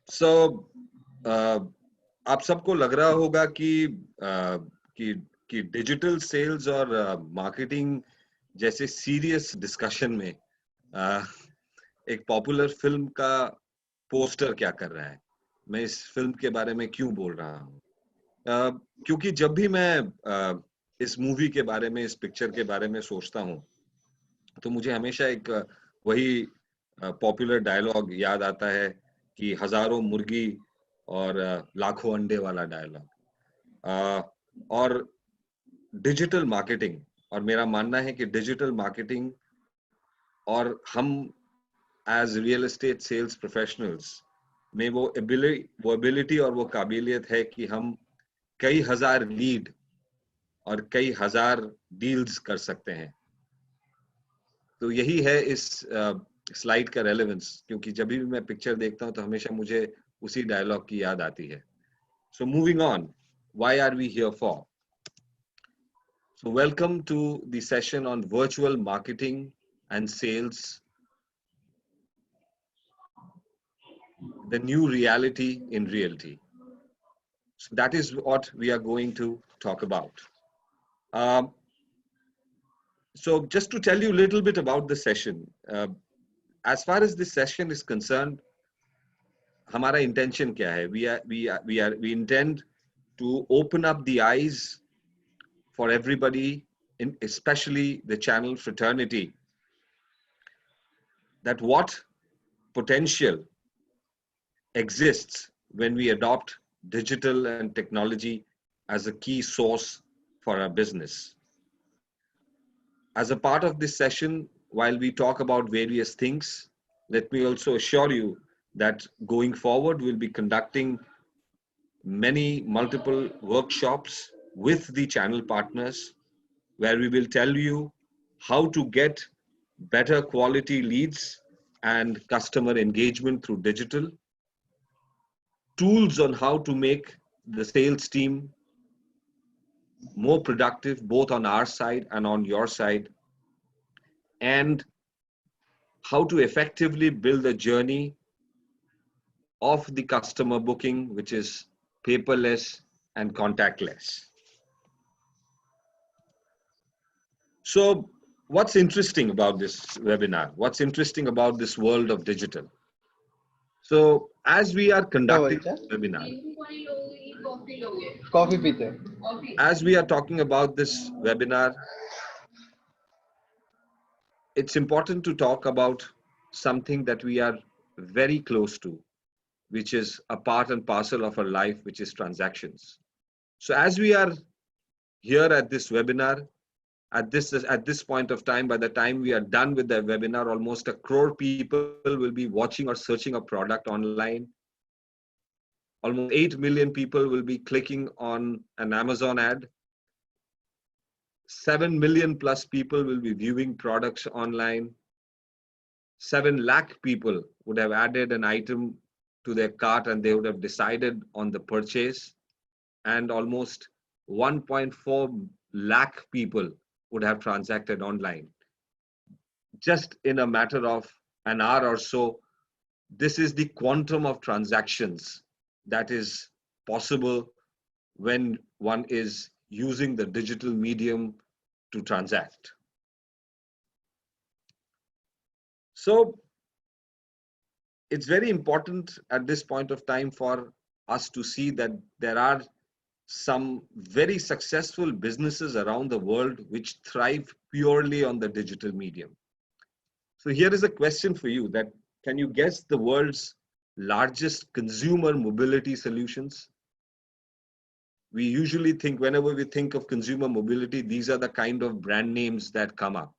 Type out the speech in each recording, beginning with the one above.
So, आप सबको लग रहा होगा कि डिजिटल सेल्स और मार्केटिंग जैसे सीरियस डिस्कशन में एक पॉपुलर फिल्म का पोस्टर क्या कर रहा है, मैं इस फिल्म के बारे में क्यों बोल रहा हूँ। क्योंकि जब भी मैं इस मूवी के बारे में, इस पिक्चर के बारे में सोचता हूँ, तो मुझे हमेशा एक वही पॉपुलर डायलॉग याद आता है कि हजारों मुर्गी और लाखों अंडे वाला डायलॉग। और डिजिटल मार्केटिंग, और मेरा मानना है कि डिजिटल मार्केटिंग और हम as real estate sales professionals में वो एबिलिटी और वो काबिलियत है कि हम कई हजार लीड और कई हजार डील्स कर सकते हैं। तो यही है इस स्लाइड का रेलेवेंस, क्योंकि जब भी मैं पिक्चर देखता हूं तो हमेशा मुझे उसी डायलॉग की याद आती है। So moving on, why are we here for? So welcome to the session on virtual marketing and sales, the new reality in realty. So that is what we are going to talk about. Um, so just to tell you a little bit about the session, as far as this session is concerned, हमारा intention क्या है? We intend to open up the eyes for everybody, especially the channel fraternity, that what potential exists when we adopt digital and technology as a key source for our business. As a part of this session, while we talk about various things, let me also assure you that going forward, we'll be conducting many multiple workshops with the channel partners, where we will tell you how to get better quality leads and customer engagement through digital, tools on how to make the sales team more productive, both on our side and on your side, and how to effectively build a journey of the customer booking, which is paperless and contactless. So what's interesting about this webinar? What's interesting about this world of digital? So as we are conducting this webinar, as we are talking about this webinar, it's important to talk about something that we are very close to, which is a part and parcel of our life, which is transactions. So as we are here at this webinar, at this point of time, by the time we are done with the webinar, almost 1 crore people will be watching or searching a product online. Almost 8 million people will be clicking on an Amazon ad. 7 million plus people will be viewing products online. 7 lakh people would have added an item to their cart and they would have decided on the purchase. And almost 1.4 lakh people would have transacted online. Just in a matter of an hour or so, this is the quantum of transactions that is possible when one is using the digital medium to transact. So it's very important at this point of time for us to see that there are some very successful businesses around the world which thrive purely on the digital medium. So here is a question for you, that can you guess the world's largest consumer mobility solutions? We usually think, whenever we think of consumer mobility, these are the kind of brand names that come up,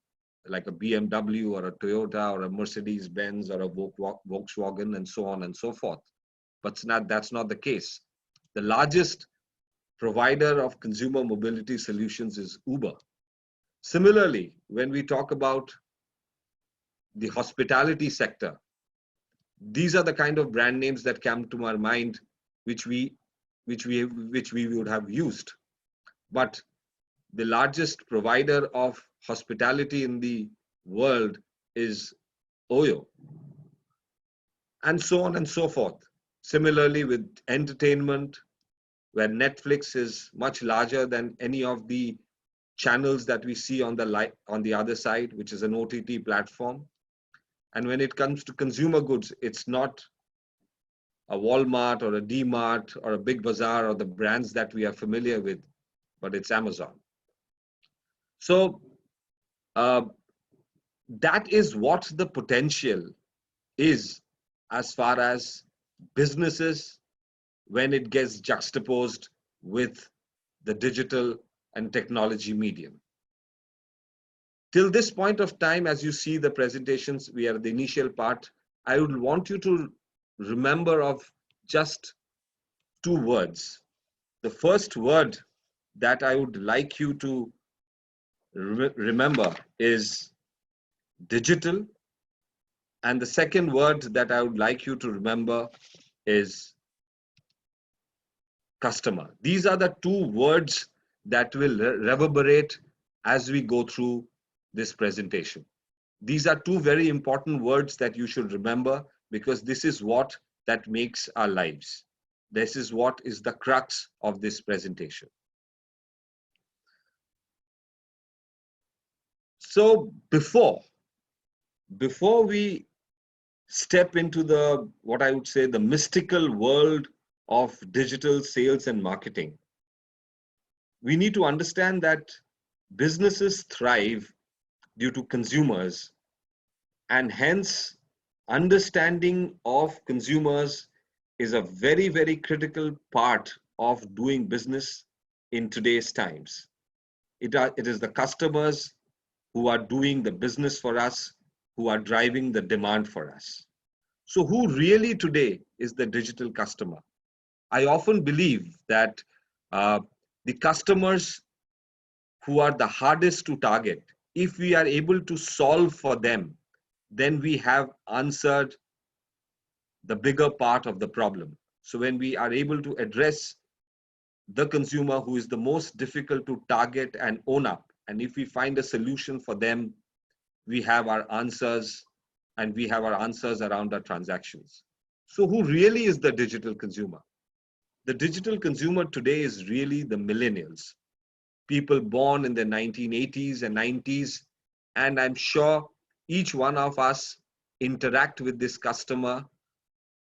like a BMW or a Toyota or a Mercedes-Benz or a Volkswagen and so on and so forth. But that's not the case. The largest provider of consumer mobility solutions is Uber. Similarly, when we talk about the hospitality sector, these are the kind of brand names that come to our mind, which we would have used. But the largest provider of hospitality in the world is Oyo, and so on and so forth. Similarly, with entertainment, where Netflix is much larger than any of the channels that we see on the other side, which is an OTT platform. And when it comes to consumer goods, it's not a Walmart or a D-Mart or a Big Bazaar or the brands that we are familiar with, but it's Amazon. So uh, that is what the potential is as far as businesses when it gets juxtaposed with the digital and technology medium. Till this point of time, as you see the presentations, we are at the initial part, I would want you to remember of just two words. The first word that I would like you to remember is digital. And the second word that I would like you to remember is customer. These are the two words that will reverberate as we go through this presentation. These are two very important words that you should remember, because this is what that makes our lives. This is what is the crux of this presentation. So before we step into the, what I would say, the mystical world of digital sales and marketing, we need to understand that businesses thrive due to consumers, and hence understanding of consumers is a very, very critical part of doing business in today's times. It is the customers who are doing the business for us, who are driving the demand for us. So who really today is the digital customer? I often believe that the customers who are the hardest to target, if we are able to solve for them, then we have answered the bigger part of the problem. So when we are able to address the consumer who is the most difficult to target and own up, and if we find a solution for them, we have our answers, and we have our answers around our transactions. So who really is the digital consumer? The digital consumer today is really the millennials, people born in the 1980s and 90s. And I'm sure each one of us interact with this customer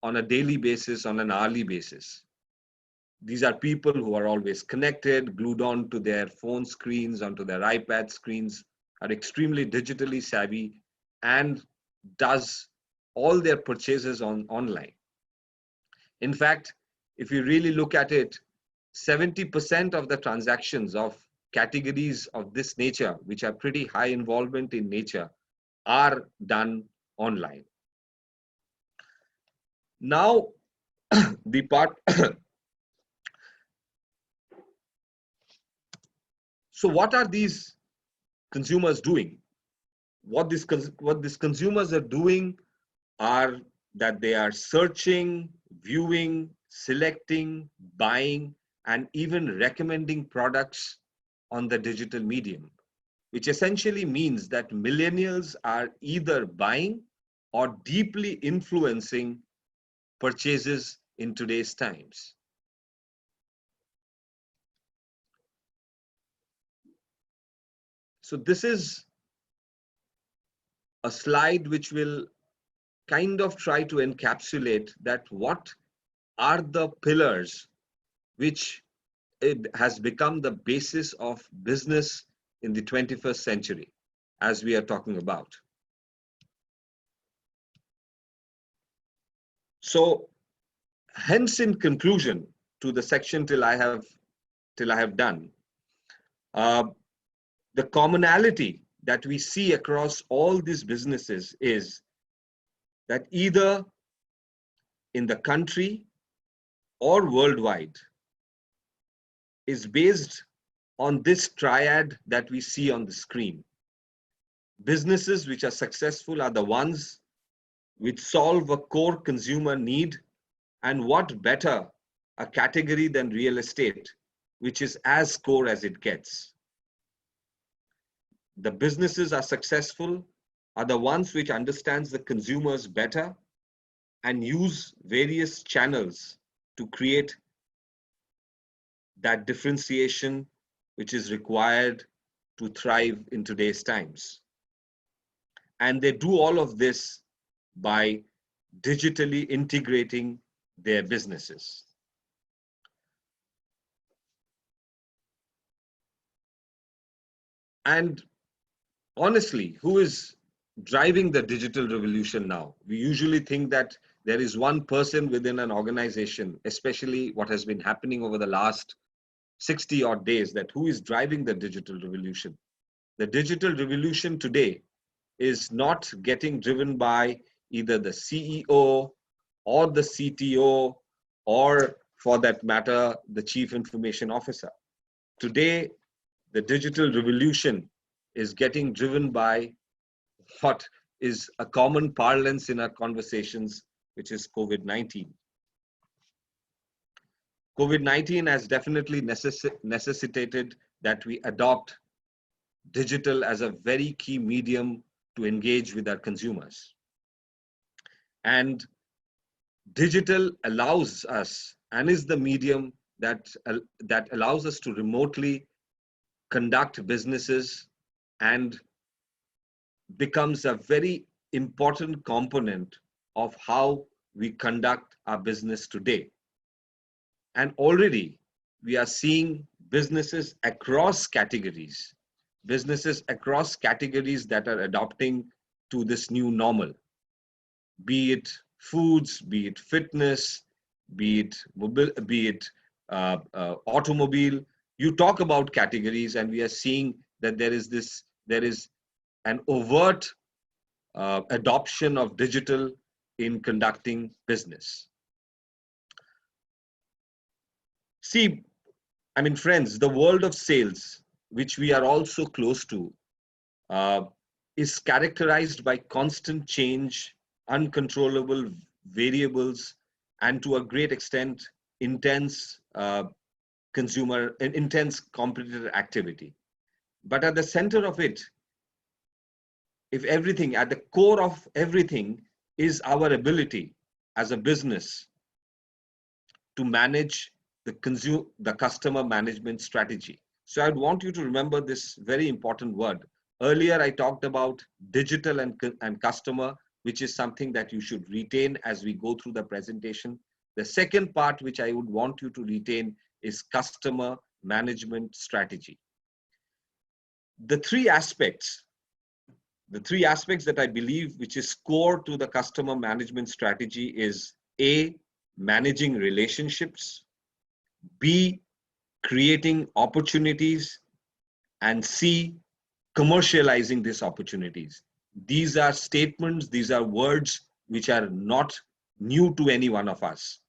on a daily basis, on an hourly basis. These are people who are always connected, glued on to their phone screens, onto their iPad screens, are extremely digitally savvy, and does all their purchases online. In fact, if you really look at it, 70% of the transactions of categories of this nature, which are pretty high involvement in nature, are done online. Now, the part. So what are these consumers doing? What these consumers are doing are that they are searching, viewing, selecting, buying, and even recommending products on the digital medium, which essentially means that millennials are either buying or deeply influencing purchases in today's times. So this is a slide which will kind of try to encapsulate that what are the pillars which it has become the basis of business in the 21st century, as we are talking about. So hence, in conclusion to the section till I have done, the commonality that we see across all these businesses is that either in the country or worldwide is based on this triad that we see on the screen. Businesses which are successful are the ones which solve a core consumer need, and what better a category than real estate, which is as core as it gets. The businesses are successful are the ones which understands the consumers better and use various channels to create that differentiation which is required to thrive in today's times. And they do all of this by digitally integrating their businesses. And honestly, who is driving the digital revolution now? We usually think that there is one person within an organization, especially what has been happening over the last 60 odd days, that who is driving the digital revolution. The digital revolution today is not getting driven by either the CEO or the CTO, or for that matter, the Chief Information Officer. Today, the digital revolution is getting driven by what is a common parlance in our conversations, which is COVID-19. COVID-19 has definitely necessitated that we adopt digital as a very key medium to engage with our consumers. And digital allows us, and is the medium that allows us to remotely conduct businesses, and becomes a very important component of how we conduct our business today. And already we are seeing businesses across categories that are adopting to this new normal, be it foods, be it fitness, be it automobile. You talk about categories, and we are seeing that there is an overt adoption of digital in conducting business. See, I mean, friends, the world of sales, which we are also close to, is characterized by constant change, uncontrollable variables, and to a great extent, intense competitor activity. But at the center of it, at the core of everything is our ability as a business to manage the customer management strategy. So I'd want you to remember this very important word. Earlier, I talked about digital and customer, which is something that you should retain as we go through the presentation. The second part, which I would want you to retain, is customer management strategy. The three aspects that I believe which is core to the customer management strategy is A, managing relationships, B, creating opportunities, and C, commercializing these opportunities. These are statements, these are words which are not new to any one of us.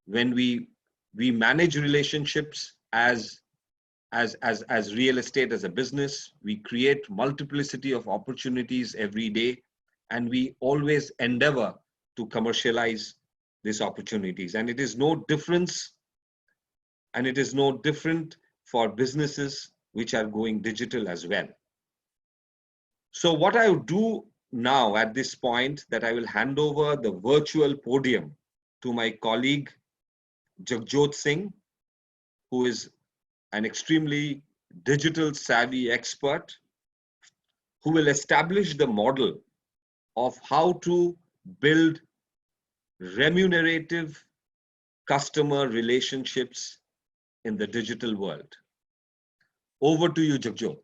When we manage relationships as real estate, as a business, we create multiplicity of opportunities every day, and we always endeavor to commercialize these opportunities. And it is no different for businesses which are going digital as well. So what I would do now at this point, that I will hand over the virtual podium to my colleague Jagjot Singh, who is an extremely digital savvy expert, who will establish the model of how to build remunerative customer relationships in the digital world. Over to you, Jagjot.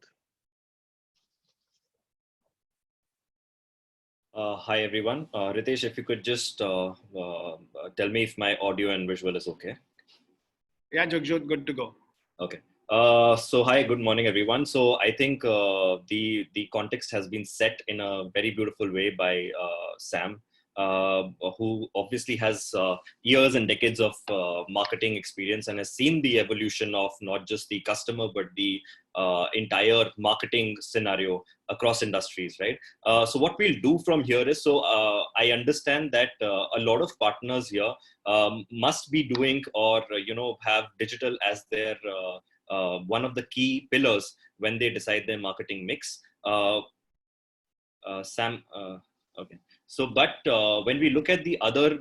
Hi, everyone. Ritesh, if you could just tell me if my audio and visual is okay. Yeah, Jagjot, good to go. Okay. So hi, good morning, everyone. So I think the context has been set in a very beautiful way by Sam, who obviously has years and decades of marketing experience and has seen the evolution of not just the customer, but the entire marketing scenario across industries, right? So what we'll do from here is, I understand that a lot of partners here must be doing or, have digital as their one of the key pillars when they decide their marketing mix. Sam, okay. So, but when we look at the other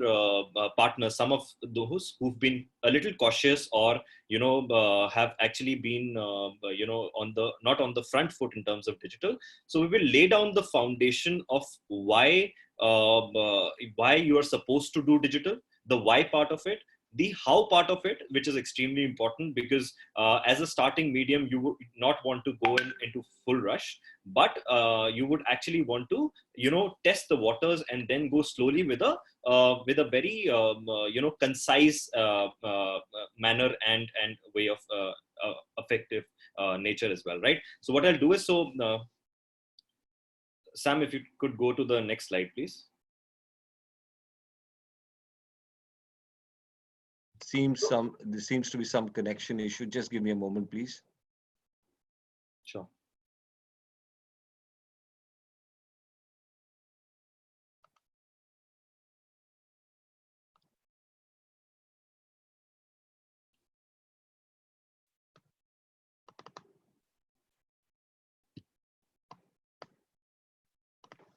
partners, some of those who've been a little cautious or, have actually been, on the, not on the front foot in terms of digital. So we will lay down the foundation of why you are supposed to do digital, the why part of it, the how part of it, which is extremely important because as a starting medium, you would not want to go into full rush, but you would actually want to, test the waters and then go slowly with a very, concise manner and way of effective nature as well, right? So what I'll do is, Sam, if you could go to the next slide, please. There seems to be some connection issue. Just give me a moment, please. Sure.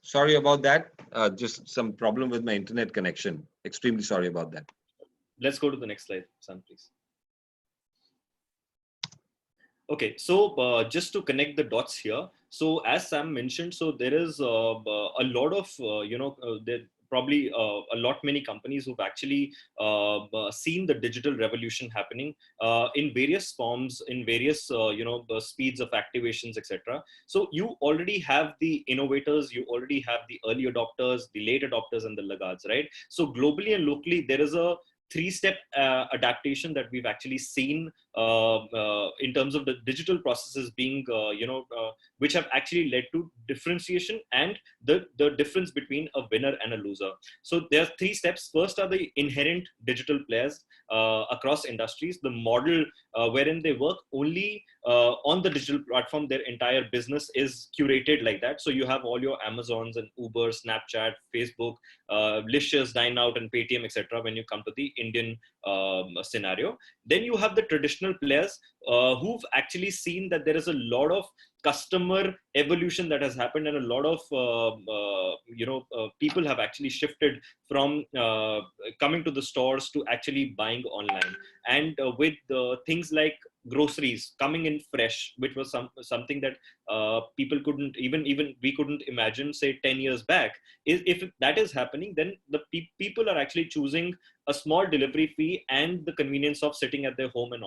Sorry about that. Just some problem with my internet connection. Extremely sorry about that. Let's go to the next slide, Sam, please. Okay, so just to connect the dots here. So as Sam mentioned, so there is a lot of, there probably a lot many companies who've actually seen the digital revolution happening in various forms, in various, speeds of activations, etc. So you already have the innovators, you already have the early adopters, the late adopters, and the laggards, right? So globally and locally, there is a three-step adaptation that we've actually seen in terms of the digital processes being, which have actually led to differentiation and the difference between a winner and a loser. So there are three steps. First are the inherent digital players across industries, the model wherein they work only on the digital platform. Their entire business is curated like that. So you have all your Amazons and Uber, Snapchat, Facebook, Licious, Dine Out, and Paytm, etc. when you come to the Indian scenario. Then you have the traditional players who've actually seen that there is a lot of customer evolution that has happened, and a lot of people have actually shifted from coming to the stores to actually buying online. And with things like groceries coming in fresh, which was something that people couldn't even we couldn't imagine, say 10 years back. If that is happening, then the people are actually choosing a small delivery fee and the convenience of sitting at their home and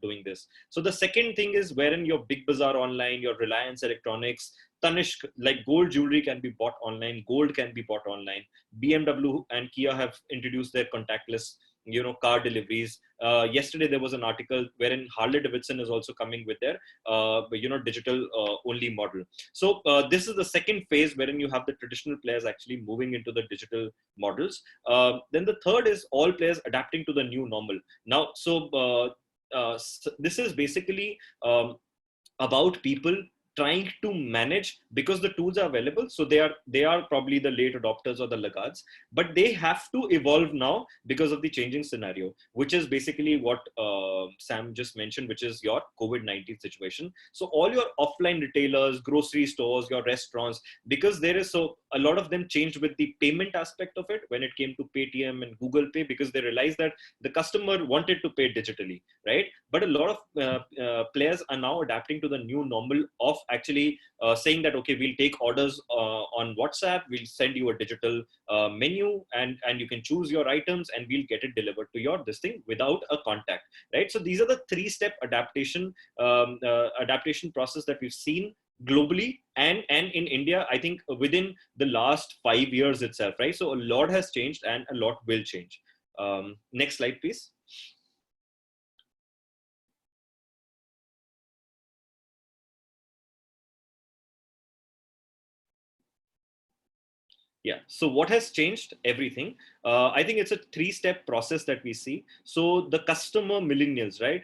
doing this. So the second thing is wherein your Big Bazaar online, your Reliance Electronics, Tanishq, like gold jewelry can be bought online, gold can be bought online. BMW and Kia have introduced their contactless, car deliveries. Yesterday there was an article wherein Harley Davidson is also coming with their, digital only model. So this is the second phase wherein you have the traditional players actually moving into the digital models. Then the third is all players adapting to the new normal. Now, this is basically about people trying to manage, because the tools are available. So they are probably the late adopters or the laggards, but they have to evolve now because of the changing scenario, which is basically what Sam just mentioned, which is your COVID-19 situation. So all your offline retailers, grocery stores, your restaurants, because there is a lot of them changed with the payment aspect of it when it came to Paytm and Google Pay, because they realized that the customer wanted to pay digitally, right? But a lot of players are now adapting to the new normal of actually saying that, okay, we'll take orders on WhatsApp, we'll send you a digital menu, and you can choose your items and we'll get it delivered to your this thing without a contact, right? So these are the three-step adaptation process that we've seen globally and in India, I think within the last 5 years itself, right? So a lot has changed and a lot will change. Next slide, please. Yeah. So what has changed? Everything. I think it's a three-step process that we see. So the customer millennials, right?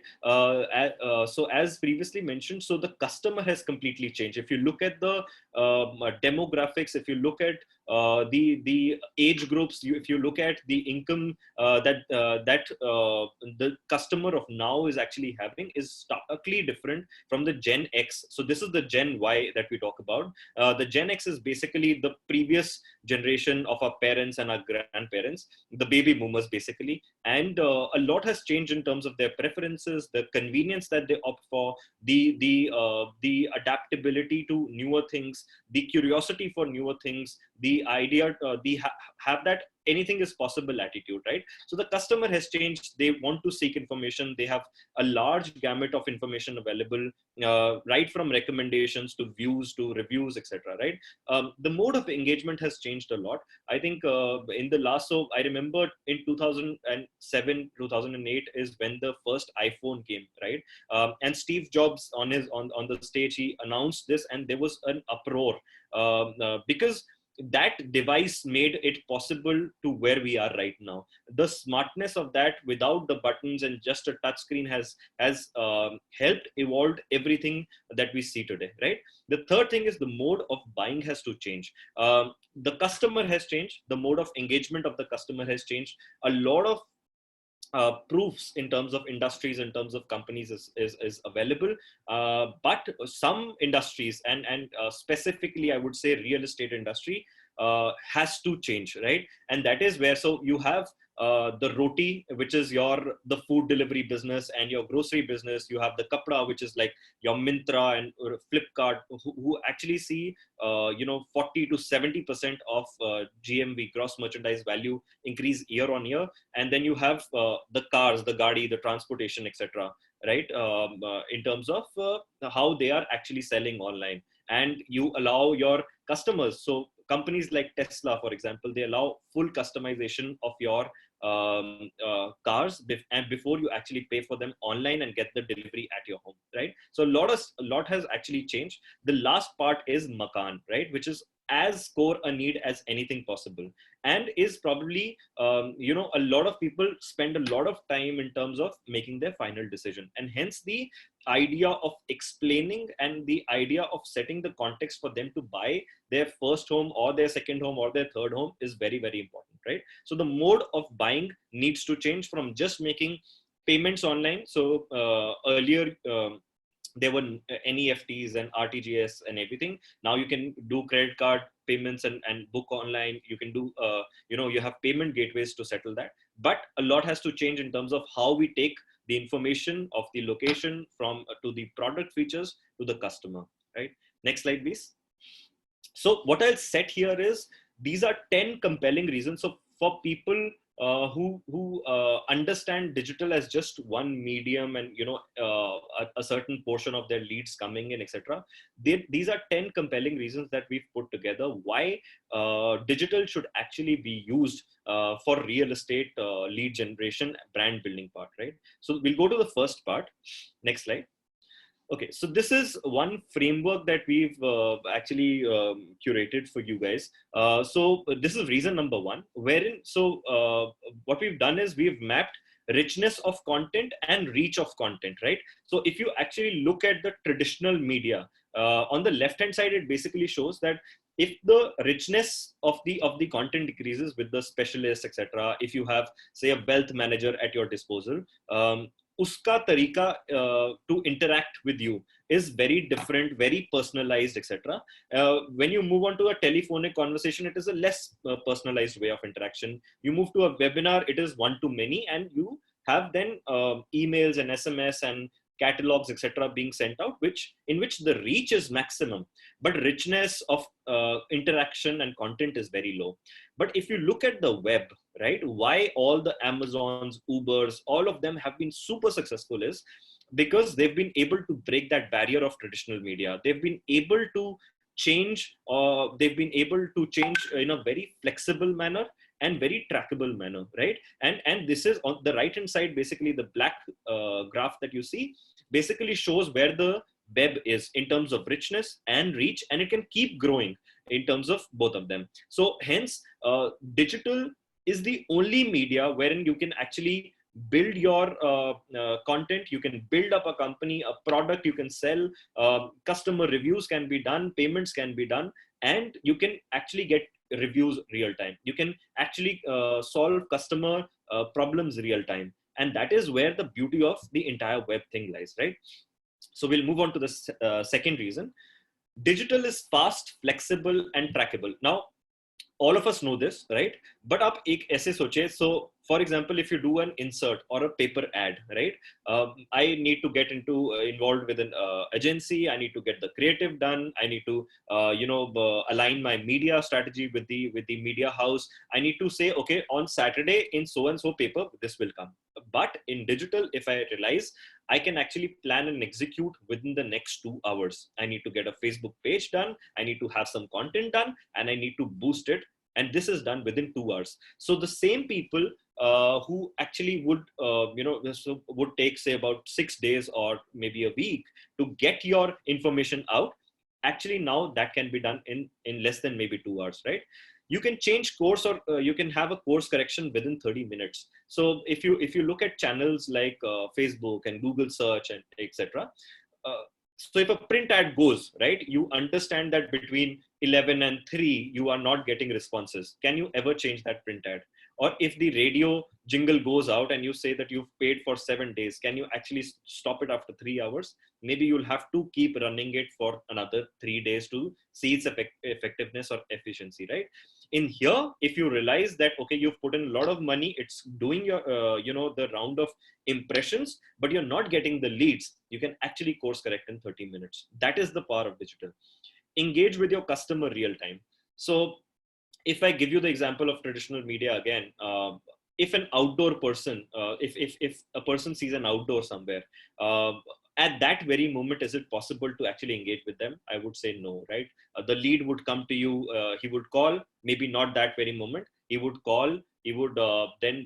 So as previously mentioned, so the customer has completely changed. If you look at the demographics, if you look at the age groups. If you look at the income that the customer of now is actually having is starkly different from the Gen X. So this is the Gen Y that we talk about. The Gen X is basically the previous generation of our parents and our grandparents, the baby boomers basically. And a lot has changed in terms of their preferences, the convenience that they opt for, the adaptability to newer things, the curiosity for newer things, the idea, have that anything is possible attitude, right? So the customer has changed. They want to seek information. They have a large gamut of information available, right from recommendations to views to reviews, etc. Right? The mode of engagement has changed a lot. I think in the last, so I remember in 2007, 2008 is when the first iPhone came, right? And Steve Jobs on the stage, he announced this, and there was an uproar because that device made it possible to where we are right now. The smartness of that without the buttons and just a touch screen has helped evolve everything that we see today, right? The third thing is the mode of buying has to change. The customer has changed. The mode of engagement of the customer has changed. A lot of proofs in terms of industries, in terms of companies is available, but some industries and specifically I would say real estate industry has to change, right? And that is where, so you have the roti, which is the food delivery business, and your grocery business. You have the kapda, which is like your Myntra and Flipkart, who actually see 40 to 70% of GMV, gross merchandise value, increase year on year. And then you have the cars, the gadi, the transportation, etc. Right? In terms of how they are actually selling online, and you allow your customers. So companies like Tesla, for example, they allow full customization of your cars and before you actually pay for them online and get the delivery at your home, right? So a lot has actually changed. The last part is makan, right, which is as core a need as anything possible, and is probably a lot of people spend a lot of time in terms of making their final decision, and hence the idea of explaining and the idea of setting the context for them to buy their first home or their second home or their third home is very, very important, right? So the mode of buying needs to change from just making payments online. So earlier there were NEFTs and RTGS and everything. Now you can do credit card payments and book online. You can do, you have payment gateways to settle that. But a lot has to change in terms of how we take the information of the location from to the product features to the customer, right? Next slide, please. So what I'll set here is, these are 10 compelling reasons. So for people who understand digital as just one medium and a certain portion of their leads coming in, etc. These are 10 compelling reasons that we've put together why digital should actually be used for real estate lead generation, brand building part, right? So we'll go to the first part. Next slide. Okay, so this is one framework that we've actually curated for you guys. So this is reason number one, wherein, so what we've done is we've mapped richness of content and reach of content, right? So if you actually look at the traditional media, on the left-hand side, it basically shows that if the richness of the content decreases with the specialists, etc., if you have, say, a wealth manager at your disposal, uska tarika to interact with you is very different, very personalized, etc. When you move on to a telephonic conversation, it is a less personalized way of interaction. You move to a webinar, it is one to many, and you have then emails and SMS and catalogs, etc., being sent out, in which the reach is maximum, but richness of interaction and content is very low. But if you look at the web, right, why all the Amazons, Ubers, all of them have been super successful is because they've been able to break that barrier of traditional media. They've been able to change, in a very flexible manner and very trackable manner, right? And this is on the right hand side, basically the black graph that you see basically shows where the web is in terms of richness and reach, and it can keep growing in terms of both of them. So hence digital is the only media wherein you can actually build your content, you can build up a company, a product you can sell, customer reviews can be done, payments can be done, and you can actually get reviews real time. You can actually solve customer problems real time. And that is where the beauty of the entire web thing lies, right? So we'll move on to the second reason. Digital is fast, flexible, and trackable. Now, all of us know this, right? But आप एक ऐसे सोचे, so for example, if you do an insert or a paper ad, right? I need to get involved with an agency. I need to get the creative done. I need to align my media strategy with the media house. I need to say, okay, on Saturday in so and so paper this will come. But in digital, if I realize I can actually plan and execute within the next 2 hours. I need to get a Facebook page done. I need to have some content done, and I need to boost it. And this is done within 2 hours. So the same people who actually would take say about 6 days or maybe a week to get your information out, actually now that can be done in less than maybe 2 hours, right? You can change course, or you can have a course correction within 30 minutes. So if you look at channels like Facebook and Google search and etc. So if a print ad goes, right, you understand that between 11 and 3, you are not getting responses. Can you ever change that print ad? Or if the radio jingle goes out and you say that you've paid for 7 days, can you actually stop it after 3 hours? Maybe you'll have to keep running it for another 3 days to see its effectiveness or efficiency, right? In here, if you realize that, okay, you've put in a lot of money, it's doing your, the round of impressions, but you're not getting the leads, you can actually course correct in 30 minutes. That is the power of digital. Engage with your customer real time. So if I give you the example of traditional media again, if an outdoor person, if a person sees an outdoor somewhere, at that very moment, is it possible to actually engage with them? I would say no, right? The lead would come to you, he would call, maybe not that very moment, he would call, he would then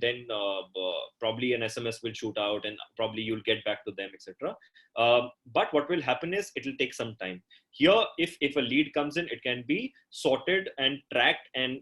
probably an SMS will shoot out and probably you'll get back to them, etc. But what will happen is it will take some time. Here, if a lead comes in, it can be sorted and tracked and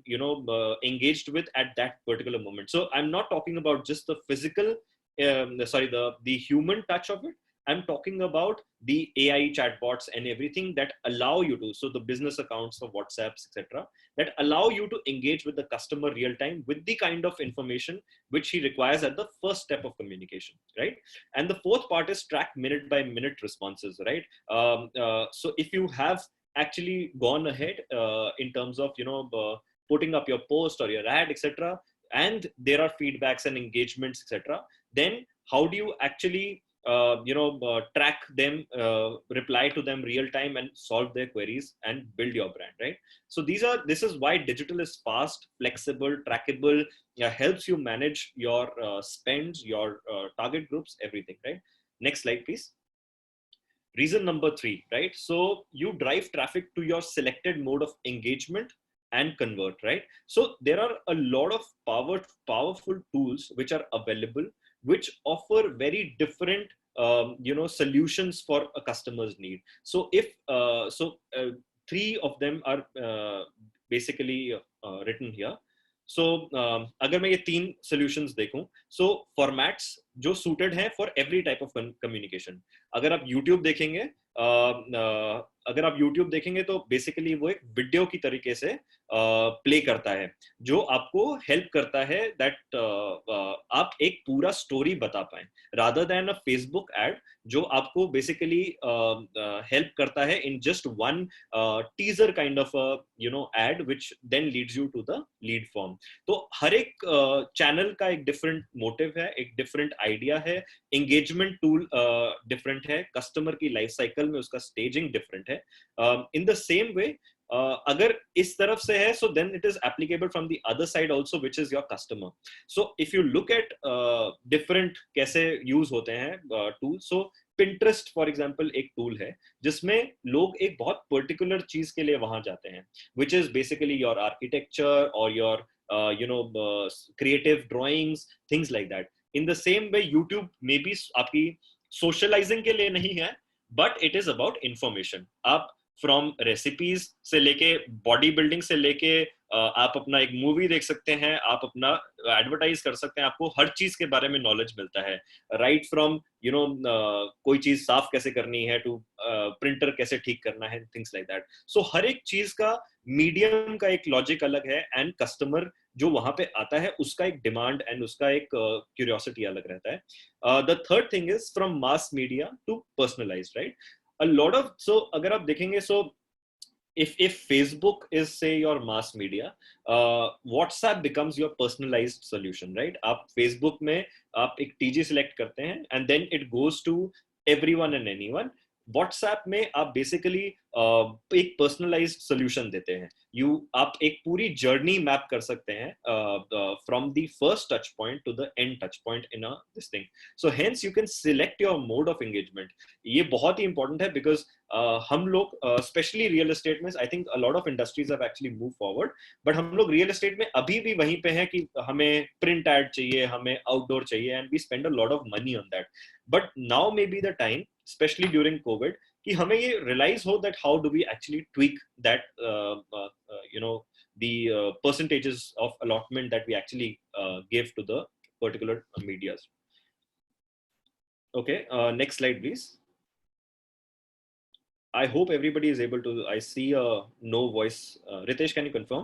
engaged with at that particular moment. So I'm not talking about just the physical, the human touch of it. I'm talking about the AI chatbots and everything that allow you to, so the business accounts of WhatsApps, etc., that allow you to engage with the customer real time with the kind of information which he requires at the first step of communication, right? And the fourth part is track minute by minute responses, right? So if you have actually gone ahead in terms of, putting up your post or your ad, etc., and there are feedbacks and engagements, etc., then how do you actually track them, reply to them real time and solve their queries and build your brand, right? So this is why digital is fast, flexible, trackable, helps you manage your spends, your target groups, everything, right? Next slide, please. Reason number 3, right? So you drive traffic to your selected mode of engagement and convert, right? So there are a lot of powerful tools which are available, which offer very different solutions for a customer's need. So if 3 of them are basically written here. So अगर मैं ये 3 solutions देखूं, so formats जो suited हैं for every type of communication. अगर आप YouTube देखेंगे तो बेसिकली वो एक वीडियो की तरीके से प्ले करता है, जो आपको हेल्प करता है दैट आप एक पूरा स्टोरी बता पाए, rather than a Facebook ad जो आपको बेसिकली हेल्प करता है in just one teaser kind of ad which then leads you to the lead form. तो हर एक चैनल का एक डिफरेंट मोटिव है, एक डिफरेंट आइडिया है, एंगेजमेंट टूल डिफरेंट है, कस्टमर की लाइफ साइकिल में उसका स्टेजिंग डिफरेंट है. इन द सेम वे अगर इस तरफ से है, so then it is applicable from the other side also, which is your customer. So if you look at different कैसे use होते हैं tools, so Pinterest for example एक tool है जिसमें लोग एक बहुत particular चीज के लिए वहां जाते हैं, which is basically your architecture or your creative drawings, things like that. In the same way YouTube maybe आपकी socializing के लिए नहीं है, but it is about information. आप फ्रॉम रेसिपीज से लेके बॉडी बिल्डिंग से लेके आप अपना एक मूवी देख सकते हैं, आप अपना एडवर्टाइज कर सकते हैं, आपको हर चीज के बारे में नॉलेज मिलता है, राइट फ्रॉम कोई चीज साफ कैसे करनी है टू प्रिंटर कैसे ठीक करना है, थिंग्स लाइक दैट. सो हर एक चीज का मीडियम का एक लॉजिक अलग है, एंड कस्टमर जो वहां पे आता है उसका एक डिमांड एंड उसका एक क्यूरियोसिटी अलग रहता है. The third thing is from mass media to personalised, right? A lot of, so अगर आप देखेंगे, सो if Facebook is say your mass media, WhatsApp becomes your personalized solution, right? आप Facebook में आप एक TG select करते हैं and then it goes to everyone and anyone. WhatsApp में आप basically एक personalized solution देते हैं. आप एक पूरी journey map कर सकते हैं from the first touch point to the end touch point in this thing. So hence you can select your mode of engagement. ये बहुत ही important है because हम लोग स्पेशली रियल एस्टेट में, I think a lot of industries have actually move forward, but हम लोग real estate में अभी भी वहीं पे हैं कि हमें प्रिंट एड चाहिए, हमें आउटडोर चाहिए, and we spend a lot of money on that. But now may be the time, especially during covid, कि हमें ये रियलाइज हो that how do we actually tweak that the percentages of allotment that we actually give to the particular medias. Okay, next slide please. I hope everybody is able to. I see a no voice. Ritesh, can you confirm?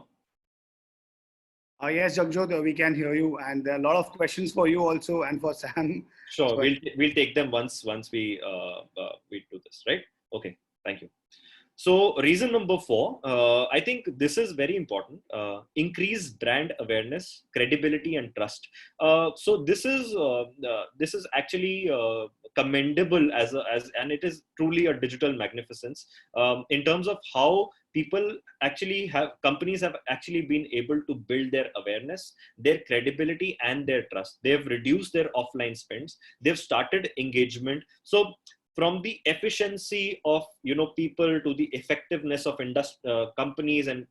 Yes, Jagjot, we can hear you, and there are a lot of questions for you also, and for Sam. Sure, So, we'll take them once we do this, right? Okay, thank you. So reason number 4, I think this is very important. Increase brand awareness, credibility, and trust. So this is actually commendable and it is truly a digital magnificence in terms of how companies have actually been able to build their awareness, their credibility, and their trust. They've reduced their offline spends. They've started engagement. So from the efficiency of people to the effectiveness of companies and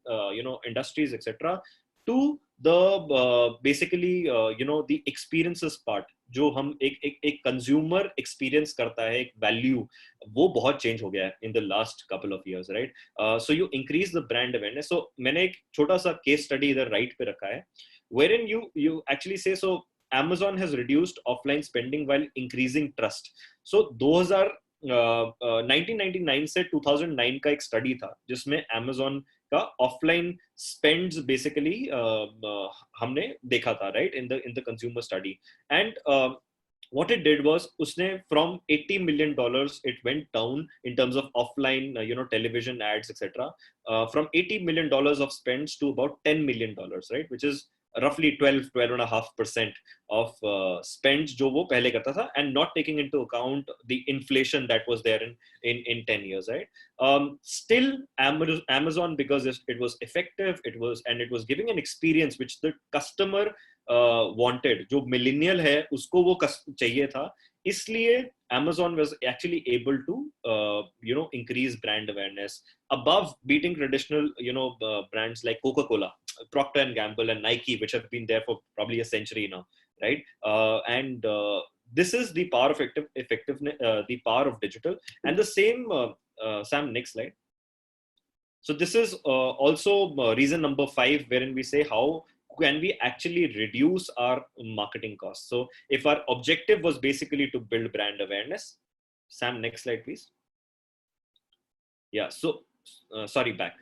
industries, etc., to the basically the experiences part, जो हम एक consumer experience करता है, एक value, वो बहुत change हो गया है in the last couple of years, right? So you increase the brand awareness. So मैंने एक छोटा सा case study इधर right पे रखा है, wherein you actually say, so Amazon has reduced offline spending while increasing trust. So 1999 से 2009 का एक स्टडी था जिसमें Amazon का ऑफलाइन स्पेंड्स बेसिकली हमने देखा था, right, in the consumer study. And what it did was, usne from $80 million it went down in terms of offline television ads, etc., from $80 million of spends to about $10 million, right, which is roughly 12.5% of spends jo wo pehle karta tha, and not taking into account the inflation that was there in 10 years, right? Still Amazon, because it was effective, it was giving an experience which the customer wanted, जो millennial है उसको वो चाहिए था, इसलिए Amazon was actually able to increase brand awareness above beating traditional brands like Coca-Cola, Procter and Gamble, and Nike, which have been there for probably a century now, right? And this is the power of effectiveness, the power of digital. And the same, Sam, next slide. So this is also reason number 5, wherein we say how can we actually reduce our marketing costs. So if our objective was basically to build brand awareness, Sam, next slide, please. Yeah, so sorry, back.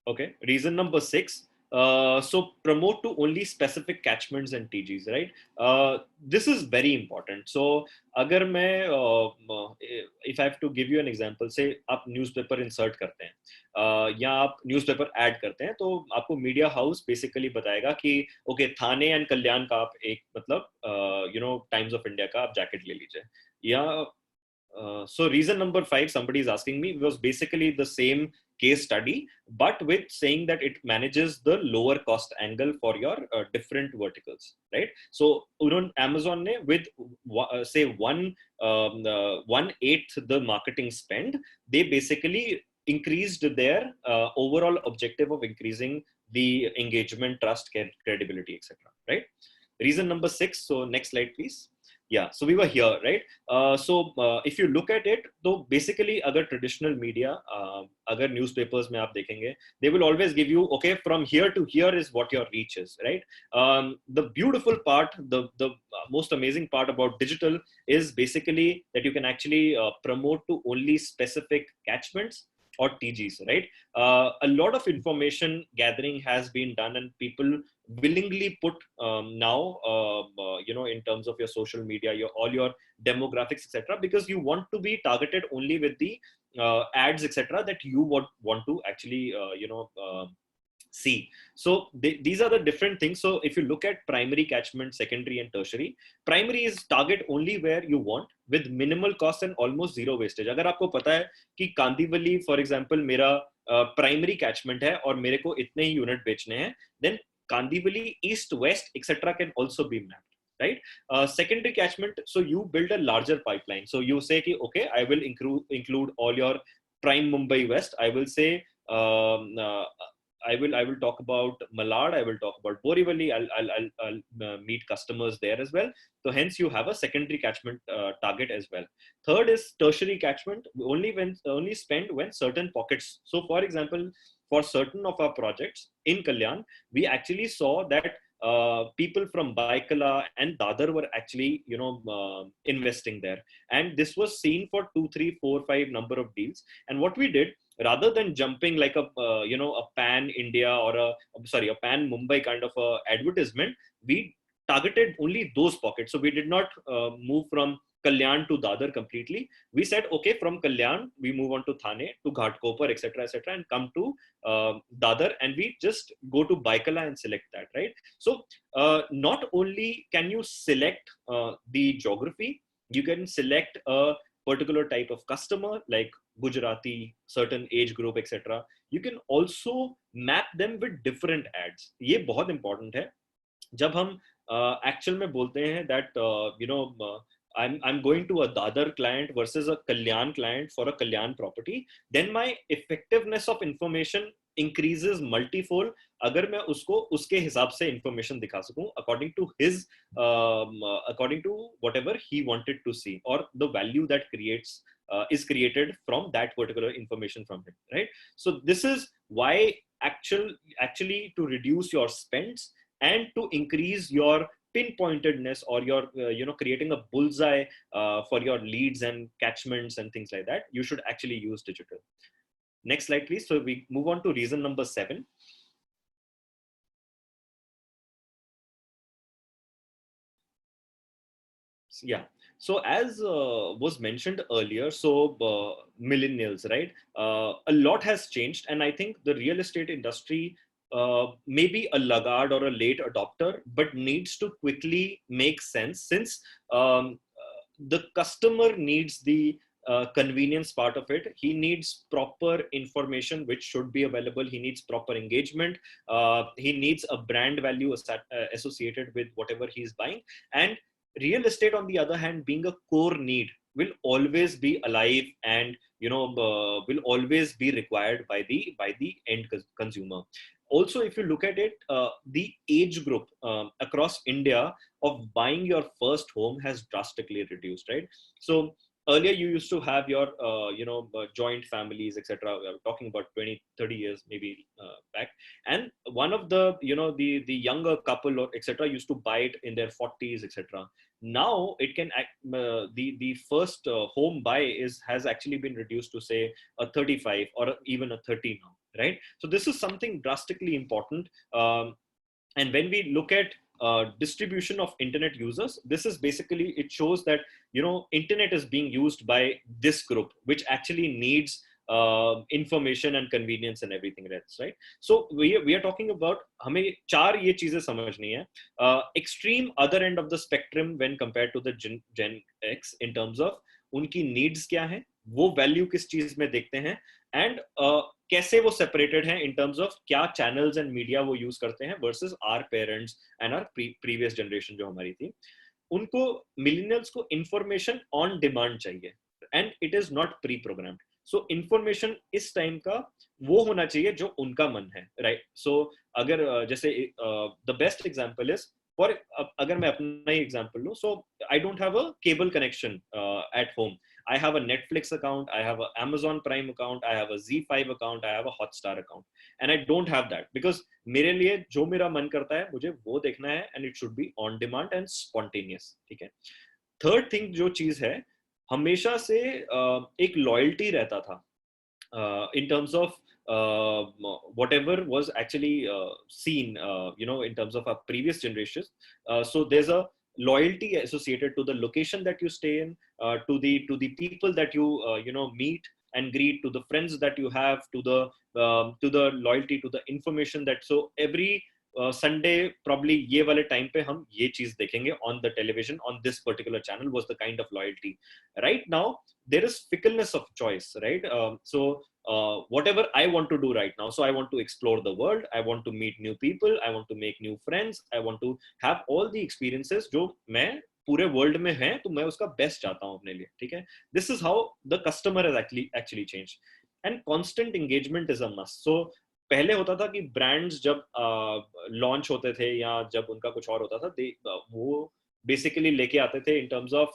Okay, reason number 6. So promote to only specific catchments and TGs, right? This is very important. So अगर मैं if I have to give you an example, say आप newspaper insert करते हैं या आप newspaper add करते हैं, तो आपको media house basically बताएगा कि okay, थाने and कल्याण का आप एक मतलब Times of India का आप jacket ले लीजिए, या so reason number 5, somebody is asking me, was basically the same case study, but with saying that it manages the lower cost angle for your different verticals, right? So Amazon ne, with say 1/8 the marketing spend, they basically increased their overall objective of increasing the engagement, trust, credibility, etc., right? Reason number 6. So next slide, please. Yeah, so we were here, right? If you look at it, तो basically अगर traditional media, अगर newspapers में आप देखेंगे, they will always give you, okay, from here to here is what your reach is, right? The beautiful part, the most amazing part about digital is basically that you can actually promote to only specific catchments or TGs, right? A lot of information gathering has been done, and people willingly put now, in terms of your social media, all your demographics, etc., because you want to be targeted only with the ads, etc., that you want to actually, see. So these are the different things. So if you look at primary catchment, secondary and tertiary, primary is target only where you want with minimal cost and almost zero wastage. अगर आपको पता है कि Kandivali for example मेरा primary catchment है और मेरे को इतने ही यूनिट बेचने हैं, then Kandivali, east, west, etc. can also be mapped, right? Secondary catchment, so you build a larger pipeline. So you say, okay, I will include all your prime Mumbai West. I will say, I will talk about Malad. I will talk about Borivali. I'll meet customers there as well. So hence you have a secondary catchment target as well. Third is tertiary catchment. Only spend when certain pockets. So for example, for certain of our projects in Kalyan, we actually saw that people from Baikala and Dadar were actually, investing there. And this was seen for 2, 3, 4, 5 number of deals. And what we did, rather than jumping like a pan India or a pan Mumbai kind of a advertisement, we targeted only those pockets. So we did not move from Kalyan to Dadar completely. We said, okay, from Kalyan, we move on to Thane, to Ghatkopar, etc., and come to Dadar, and we just go to Baikala and select that, right? So not only can you select the geography, you can select a particular type of customer like Gujarati, certain age group, etc. You can also map them with different ads. ये बहुत important है. जब हम actual में बोलते हैं that I'm going to a Dadar client versus a Kalyan client for a Kalyan property, then my effectiveness of information increases multifold अगर मैं उसको उसके हिसाब से information दिखा सकूं according to whatever he wanted to see, or the value that is created from that particular information from him, right? So this is why actually to reduce your spends and to increase your pinpointedness, or your creating a bullseye for your leads and catchments and things like that, you should actually use digital. Next slide, please. So we move on to reason number 7. Yeah. So as was mentioned earlier, so millennials, right? A lot has changed, and I think the real estate industry may be a laggard or a late adopter, but needs to quickly make sense, since the customer needs the convenience part of it. He needs proper information which should be available. He needs proper engagement. He needs a brand value associated with whatever he's buying. And real estate, on the other hand, being a core need, will always be alive and will always be required by the end consumer. Also, if you look at it, the age group across India of buying your first home has drastically reduced, right? So earlier you used to have your joint families, etc. We are talking about 20-30 years maybe back, and one of the the younger couple or etc. used to buy it in their 40s, etc. Now it can the first home buy has actually been reduced to say a 35 or even a 30 now, right? So this is something drastically important. And when we look at distribution of internet users, this is basically, it shows that internet is being used by this group, which actually needs information and convenience and everything else, right? So we are talking about हमें 4 ये चीजें समझनी है. Extreme other end of the spectrum when compared to the Gen X in terms of उनकी needs क्या है, वो value किस चीज में देखते हैं, and कैसे वो separated हैं in terms of क्या channels and media वो use करते हैं versus our parents and our previous generation जो हमारी थी. उनको millennials को information on demand चाहिए, and it is not pre-programmed. So information इस time का वो होना चाहिए जो उनका मन है, right? So अगर जैसे the best example is For अगर मैं अपना ही example लूँ, so I don't have a cable connection at home. I have a Netflix account, I have an Amazon Prime account, I have a Z5 account, I have a Hotstar account, and I don't have that because मेरे लिए जो मेरा मन करता है मुझे वो देखना है, and it should be on demand and spontaneous. ठीक है. Third thing जो चीज है, हमेशा से एक loyalty रहता था in terms of whatever was actually seen, in terms of our previous generations. So there's a loyalty associated to the location that you stay in, to the people that you meet and greet, to the friends that you have, to the loyalty, to the information that, so every Sunday probably ये वाले time पे हम ये चीज देखेंगे on the television on this particular channel was the kind of loyalty. Right now there is fickleness of choice, right? So whatever I want to do right now, so I want to explore the world, I want to meet new people, I want to make new friends, I want to have all the experiences जो मैं पूरे world में है, तो मैं उसका best चाहता हूँ अपने लिए. ठीक है. This is how the customer has actually changed, and constant engagement is a must. So पहले होता था कि ब्रांड्स जब लॉन्च होते थे या जब उनका कुछ और होता था, वो बेसिकली लेके आते थे in terms of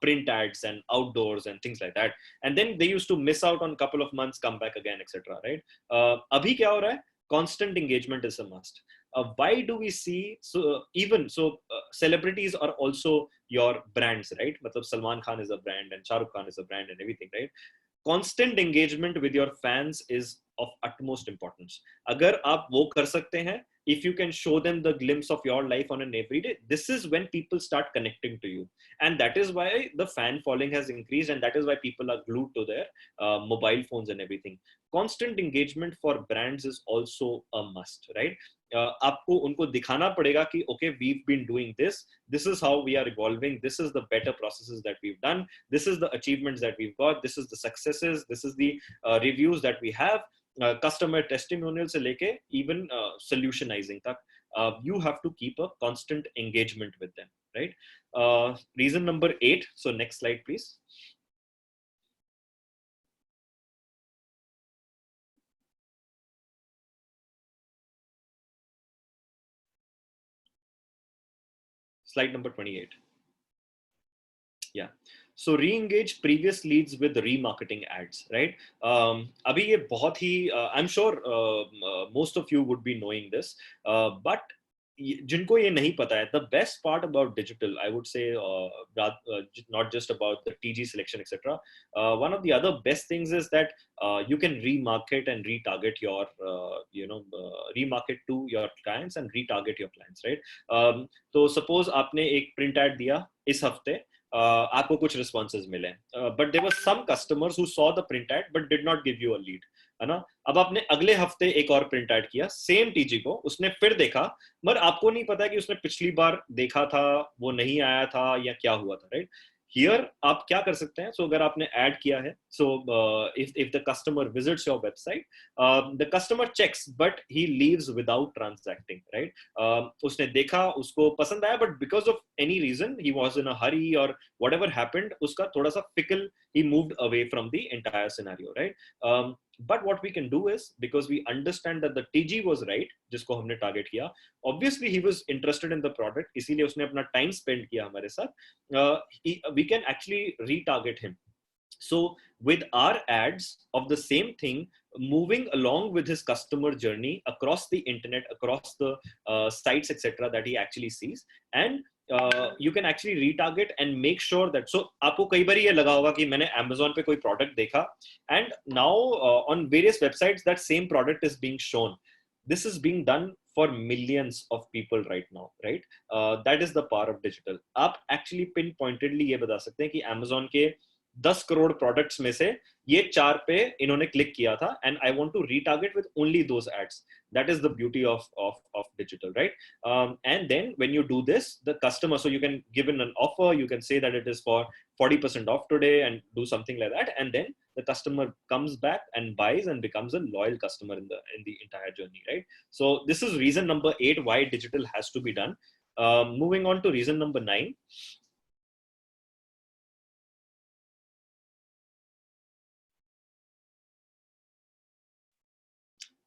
print ads and outdoors and things like that, and then they used to miss out on a couple of months, come back again, etc. Right? Abhi kya ho raha hai? Constant engagement is a must. Why do we see celebrities are also your brands, right? Matlab Salman Khan is a brand and Shah Rukh Khan is a brand and everything, right? Constant engagement with your fans is of utmost importance. Agar aap wo kar sakte hain, if you can show them the glimpse of your life on an everyday, this is when people start connecting to you, and that is why the fan following has increased, and that is why people are glued to their mobile phones and everything. Constant engagement for brands is also a must, right? आपको उनको दिखाना पड़ेगा कि okay, we've been doing this is how we are evolving, this is the better processes that we've done, this is the achievements that we've got, this is the successes, this is the reviews that we have, customer testimonial से लेके even solutionizing तक, you have to keep a constant engagement with them, right? Reason number 8, so next slide please. Slide number 28. Yeah. So re-engage previous leads with remarketing ads, right? अभी ये बहुत ही I'm sure most of you would be knowing this, but जिनको ये नहीं पता है, the best part about digital, I would say, not just about the TG selection, etc. One of the other best things is that you can remarket and retarget your, remarket to your clients and retarget your clients, right? तो suppose आपने एक print ad दिया इस हफ्ते, आपको कुछ responses मिले, but there were some customers who saw the print ad but did not give you a lead, है ना? अब आपने अगले हफ्ते एक और प्रिंट ऐड किया सेम टीजी को, उसने फिर देखा, मगर आपको नहीं पता कि उसने पिछली बार देखा था, वो नहीं आया था या क्या हुआ था, राइट? हियर आप क्या कर सकते हैं? सो अगर आपने ऐड किया है, so if the customer visits your website, the customer checks but he leaves without transacting, right? उसने देखा, उसको पसंद आया, but because of any reason he was in a hurry और व्हाटएवर हैपेंड, उसका थोड़ा सा fickle, he moved away from the entire scenario, right? But what we can do is, because we understand that the TG was right, जिसको हमने target किया, obviously he was interested in the product, इसीलिए उसने अपना time spend किया हमारे साथ, we can actually retarget him. So with our ads of the same thing, moving along with his customer journey across the internet, across the sites, etc., that he actually sees, and you can actually retarget and make sure that, so आपको कई बार ये लगा होगा कि मैंने Amazon पे कोई product देखा, and now on various websites that same product is being shown. This is being done for millions of people right now, right? That is the power of digital. आप actually pinpointedly ये बता सकते हैं कि Amazon के 10 crore products में से ये 4 पे इन्होंने क्लिक किया था, and I want to retarget with only those ads. That is the beauty of digital, right? And then when you do this, the customer, so you can give in an offer, you can say that it is for 40% off today and do something like that, and then the customer comes back and buys and becomes a loyal customer in the entire journey, right? So this is reason number 8 why digital has to be done. Moving on to reason number 9.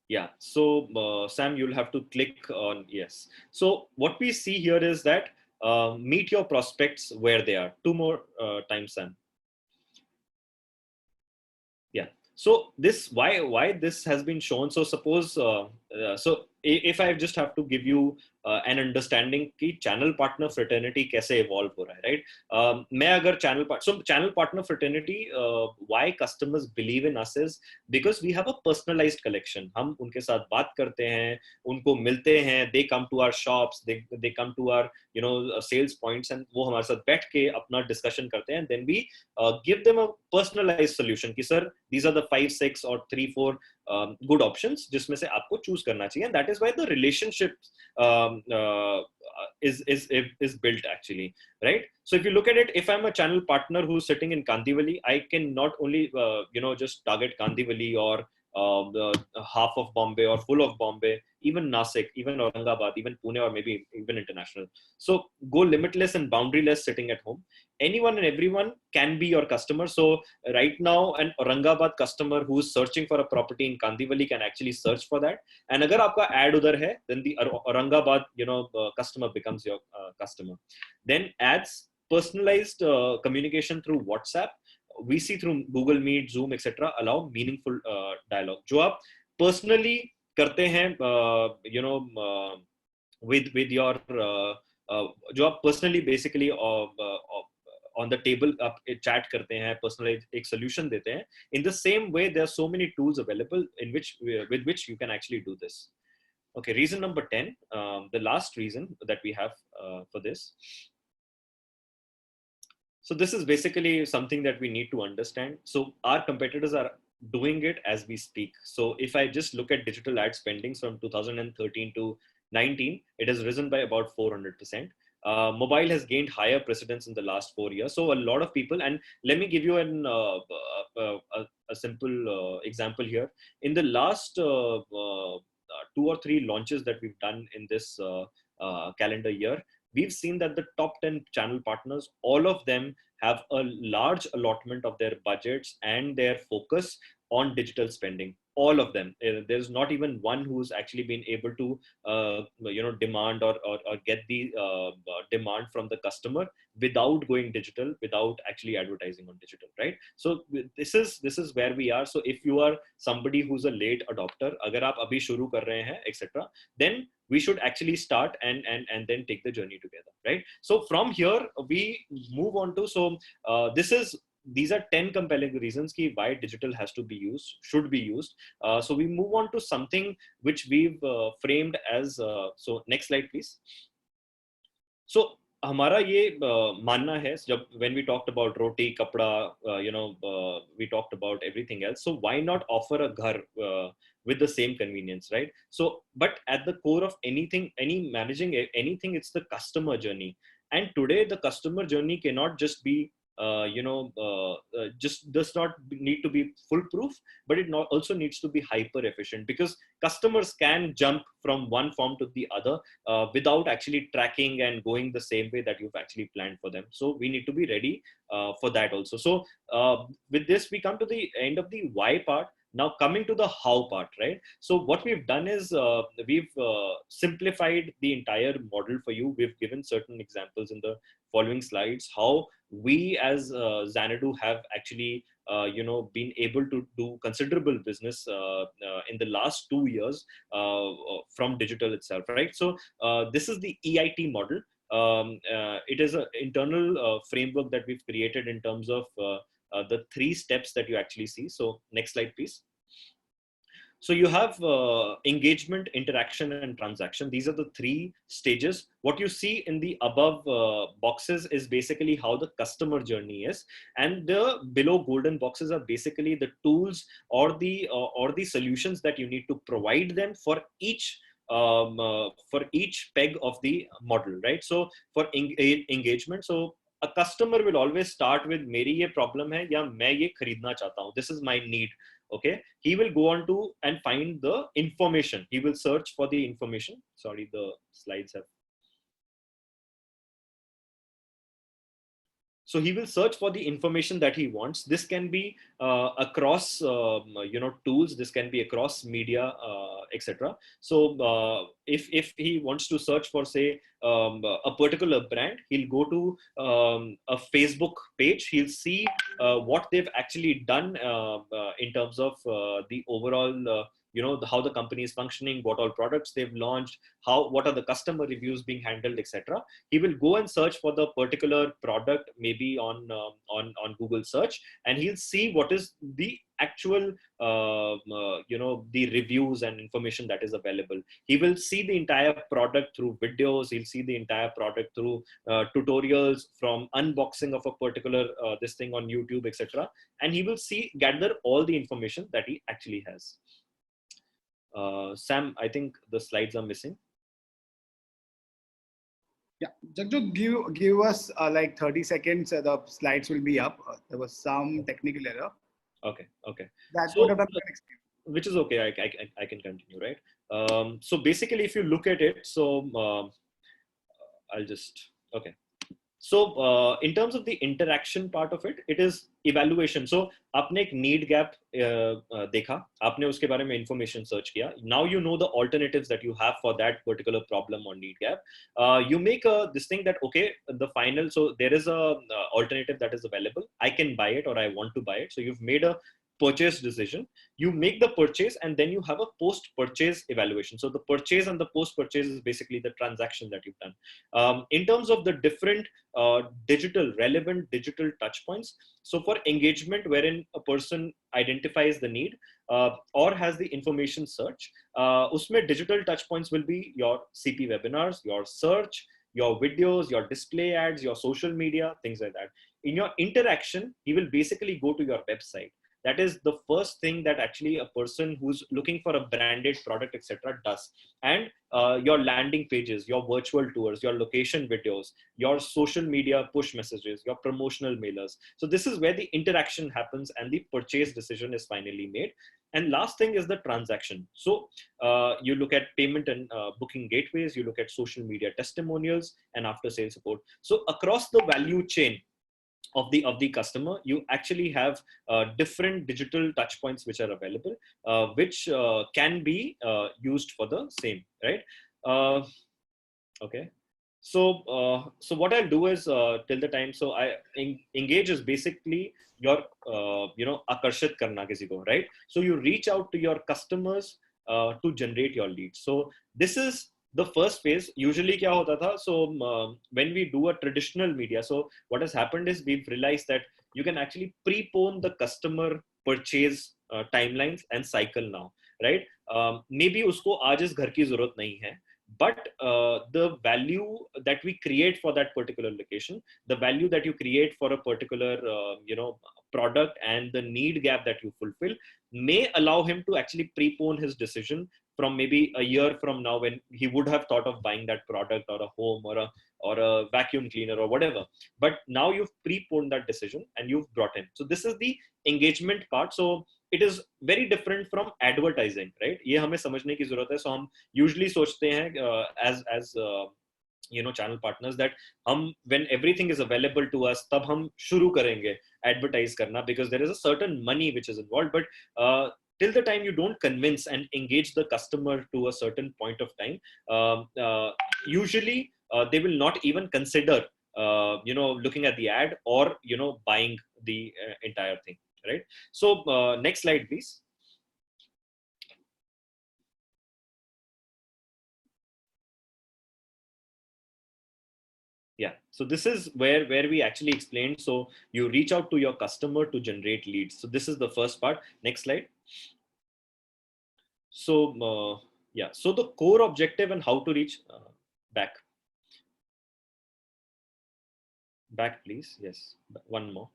Yeah. So Sam, you'll have to click on yes. So what we see here is that meet your prospects where they are. Two more times, Sam. Yeah. So this why this has been shown. So suppose so if I just have to give you an understanding कि channel partner fraternity कैसे evolve हो रहा है, right? मैं अगर channel partner fraternity why customers believe in us is because we have a personalized collection. हम उनके साथ बात करते हैं, उनको मिलते हैं, they come to our shops, they come to our sales points, and वो हमारे साथ बैठ के अपना discussion करते हैं, and then we give them a personalized solution कि sir these are the 5 6 or 3 4 good options जिसमें से आपको choose करना चाहिए, and that is why the relationship is built actually, right? So if you look at it, if I'm a channel partner who's sitting in Kandivali, I can not only just target Kandivali or half of Bombay or full of Bombay, even Nasik, even Aurangabad, even Pune, or maybe even international. So go limitless and boundaryless sitting at home. Anyone and everyone can be your customer. So right now, an Aurangabad customer who's searching for a property in Kandivali can actually search for that. And agar aapka ad udhar hai, then the Aurangabad customer becomes your customer. Then ads, personalized communication through WhatsApp. We see through Google Meet, Zoom, etc. allow meaningful dialogue. जो आप personally करते हैं, with your जो आप personally basically on the table आप chat करते हैं, personally एक solution देते हैं. In the same way, there are so many tools available with which you can actually do this. Okay, reason number 10, the last reason that we have for this. So this is basically something that we need to understand. So our competitors are doing it as we speak. So if I just look at digital ad spendings from 2013 to 19, it has risen by about 400%. Mobile has gained higher precedence in the last 4 years. So a lot of people, and let me give you a simple example here. In the last 2 or 3 launches that we've done in this calendar year, we've seen that the top 10 channel partners, all of them have a large allotment of their budgets and their focus on digital spending. All of them. There's not even one who's actually been able to, demand or get the demand from the customer without going digital, without actually advertising on digital, right? So this is where we are. So if you are somebody who's a late adopter, agar aap abhi shuru kar rahe hain, etc., then we should actually start and then take the journey together, right? So from here we move on to, so these are 10 compelling reasons why digital has to be used, should be used. So we move on to something which we've framed as, so next slide please. So हमारा ये मानना है, जब when we talked about roti, kapda, we talked about everything else. So why not offer a ghar with the same convenience, right? So, but at the core of anything, managing anything, it's the customer journey. And today the customer journey cannot just be just does not need to be foolproof, but it also needs to be hyper efficient, because customers can jump from one form to the other without actually tracking and going the same way that you've actually planned for them. So we need to be ready for that also. So with this, we come to the end of the why part. Now coming to the how part, right? So what we've done is we've simplified the entire model for you. We've given certain examples in the following slides, how we as Xanadu have actually been able to do considerable business in the last 2 years from digital itself, right? So this is the EIT model. It is an internal framework that we've created in terms of the 3 steps that you actually see. So next slide, please. So you have engagement, interaction, and transaction. These are the 3 stages. What you see in the above boxes is basically how the customer journey is, and the below golden boxes are basically the tools or the solutions that you need to provide them for each peg of the model, right? So for engagement, so a customer will always start with मेरी ये problem है या मैं ये खरीदना चाहता हूँ. This is my need. Okay, he will go on to and find the information. He will search for the information. Sorry, the slides have. So he will search for the information that he wants. This can be across tools. This can be across media, etc. So if he wants to search for, say, a particular brand, he'll go to a Facebook page. He'll see what they've actually done in terms of the overall how the company is functioning, what all products they've launched, what are the customer reviews being handled, etc. He will go and search for the particular product, maybe on Google search, and he'll see what is the actual the reviews and information that is available. He will see the entire product through videos. He'll see the entire product through tutorials, from unboxing of a particular this thing on YouTube, etc. And he will gather all the information that he actually has. Sam, I think the slides are missing. Yeah, Jagju, give us like 30 seconds. The slides will be up. There was some technical error. Okay. That's so, what I'm which is okay. I can continue, right? So basically, if you look at it, so I'll just okay. So in terms of the interaction part of it, it is evaluation. So आपने एक need gap देखा, आपने उसके बारे में information search किया. Now you know the alternatives that you have for that particular problem or need gap. You make this thing that, okay, the final, so there is a alternative that is available. I can buy it, or I want to buy it. So you've made a purchase decision. You make the purchase, and then you have a post-purchase evaluation. So the purchase and the post-purchase is basically the transaction that you've done. In terms of the different relevant digital touch points, so for engagement, wherein a person identifies the need or has the information search, usme digital touch points will be your CP webinars, your search, your videos, your display ads, your social media, things like that. In your interaction, he will basically go to your website. That is the first thing that actually a person who's looking for a branded product, etc., does. And your landing pages, your virtual tours, your location videos, your social media push messages, your promotional mailers. So this is where the interaction happens and the purchase decision is finally made. And last thing is the transaction. So you look at payment and booking gateways, you look at social media testimonials and after sales support. So across the value chain of the customer, you actually have different digital touch points which are available, which can be used for the same, right? Okay. So what I'll do is till the time, so engage is basically your akarshit karna kisi ko, right? So you reach out to your customers to generate your leads. So this is the first phase. Usually kya hota tha, so when we do a traditional media, so what has happened is we've realized that you can actually prepone the customer purchase timelines and cycle now, right? Maybe usko aaj is ghar ki zarurat nahi hai, but the value that we create for that particular location, the value that you create for a particular product, and the need gap that you fulfill may allow him to actually prepone his decision from maybe a year from now, when he would have thought of buying that product or a home or a vacuum cleaner or whatever. But now you've preponed that decision and you've brought him. So this is the engagement part. So it is very different from advertising, right? ये हमें समझने की जरूरत है. So हम usually सोचते हैं as channel partners that when everything is available to us, तब हम शुरू करेंगे advertise करना, because there is a certain money which is involved. But till the time you don't convince and engage the customer to a certain point of time, usually they will not even consider looking at the ad or buying the entire thing, right? So next slide, please. Yeah, so this is where we actually explained. So you reach out to your customer to generate leads. So this is the first part. Next slide. So yeah, so the core objective and how to reach back, please. Yes, one more.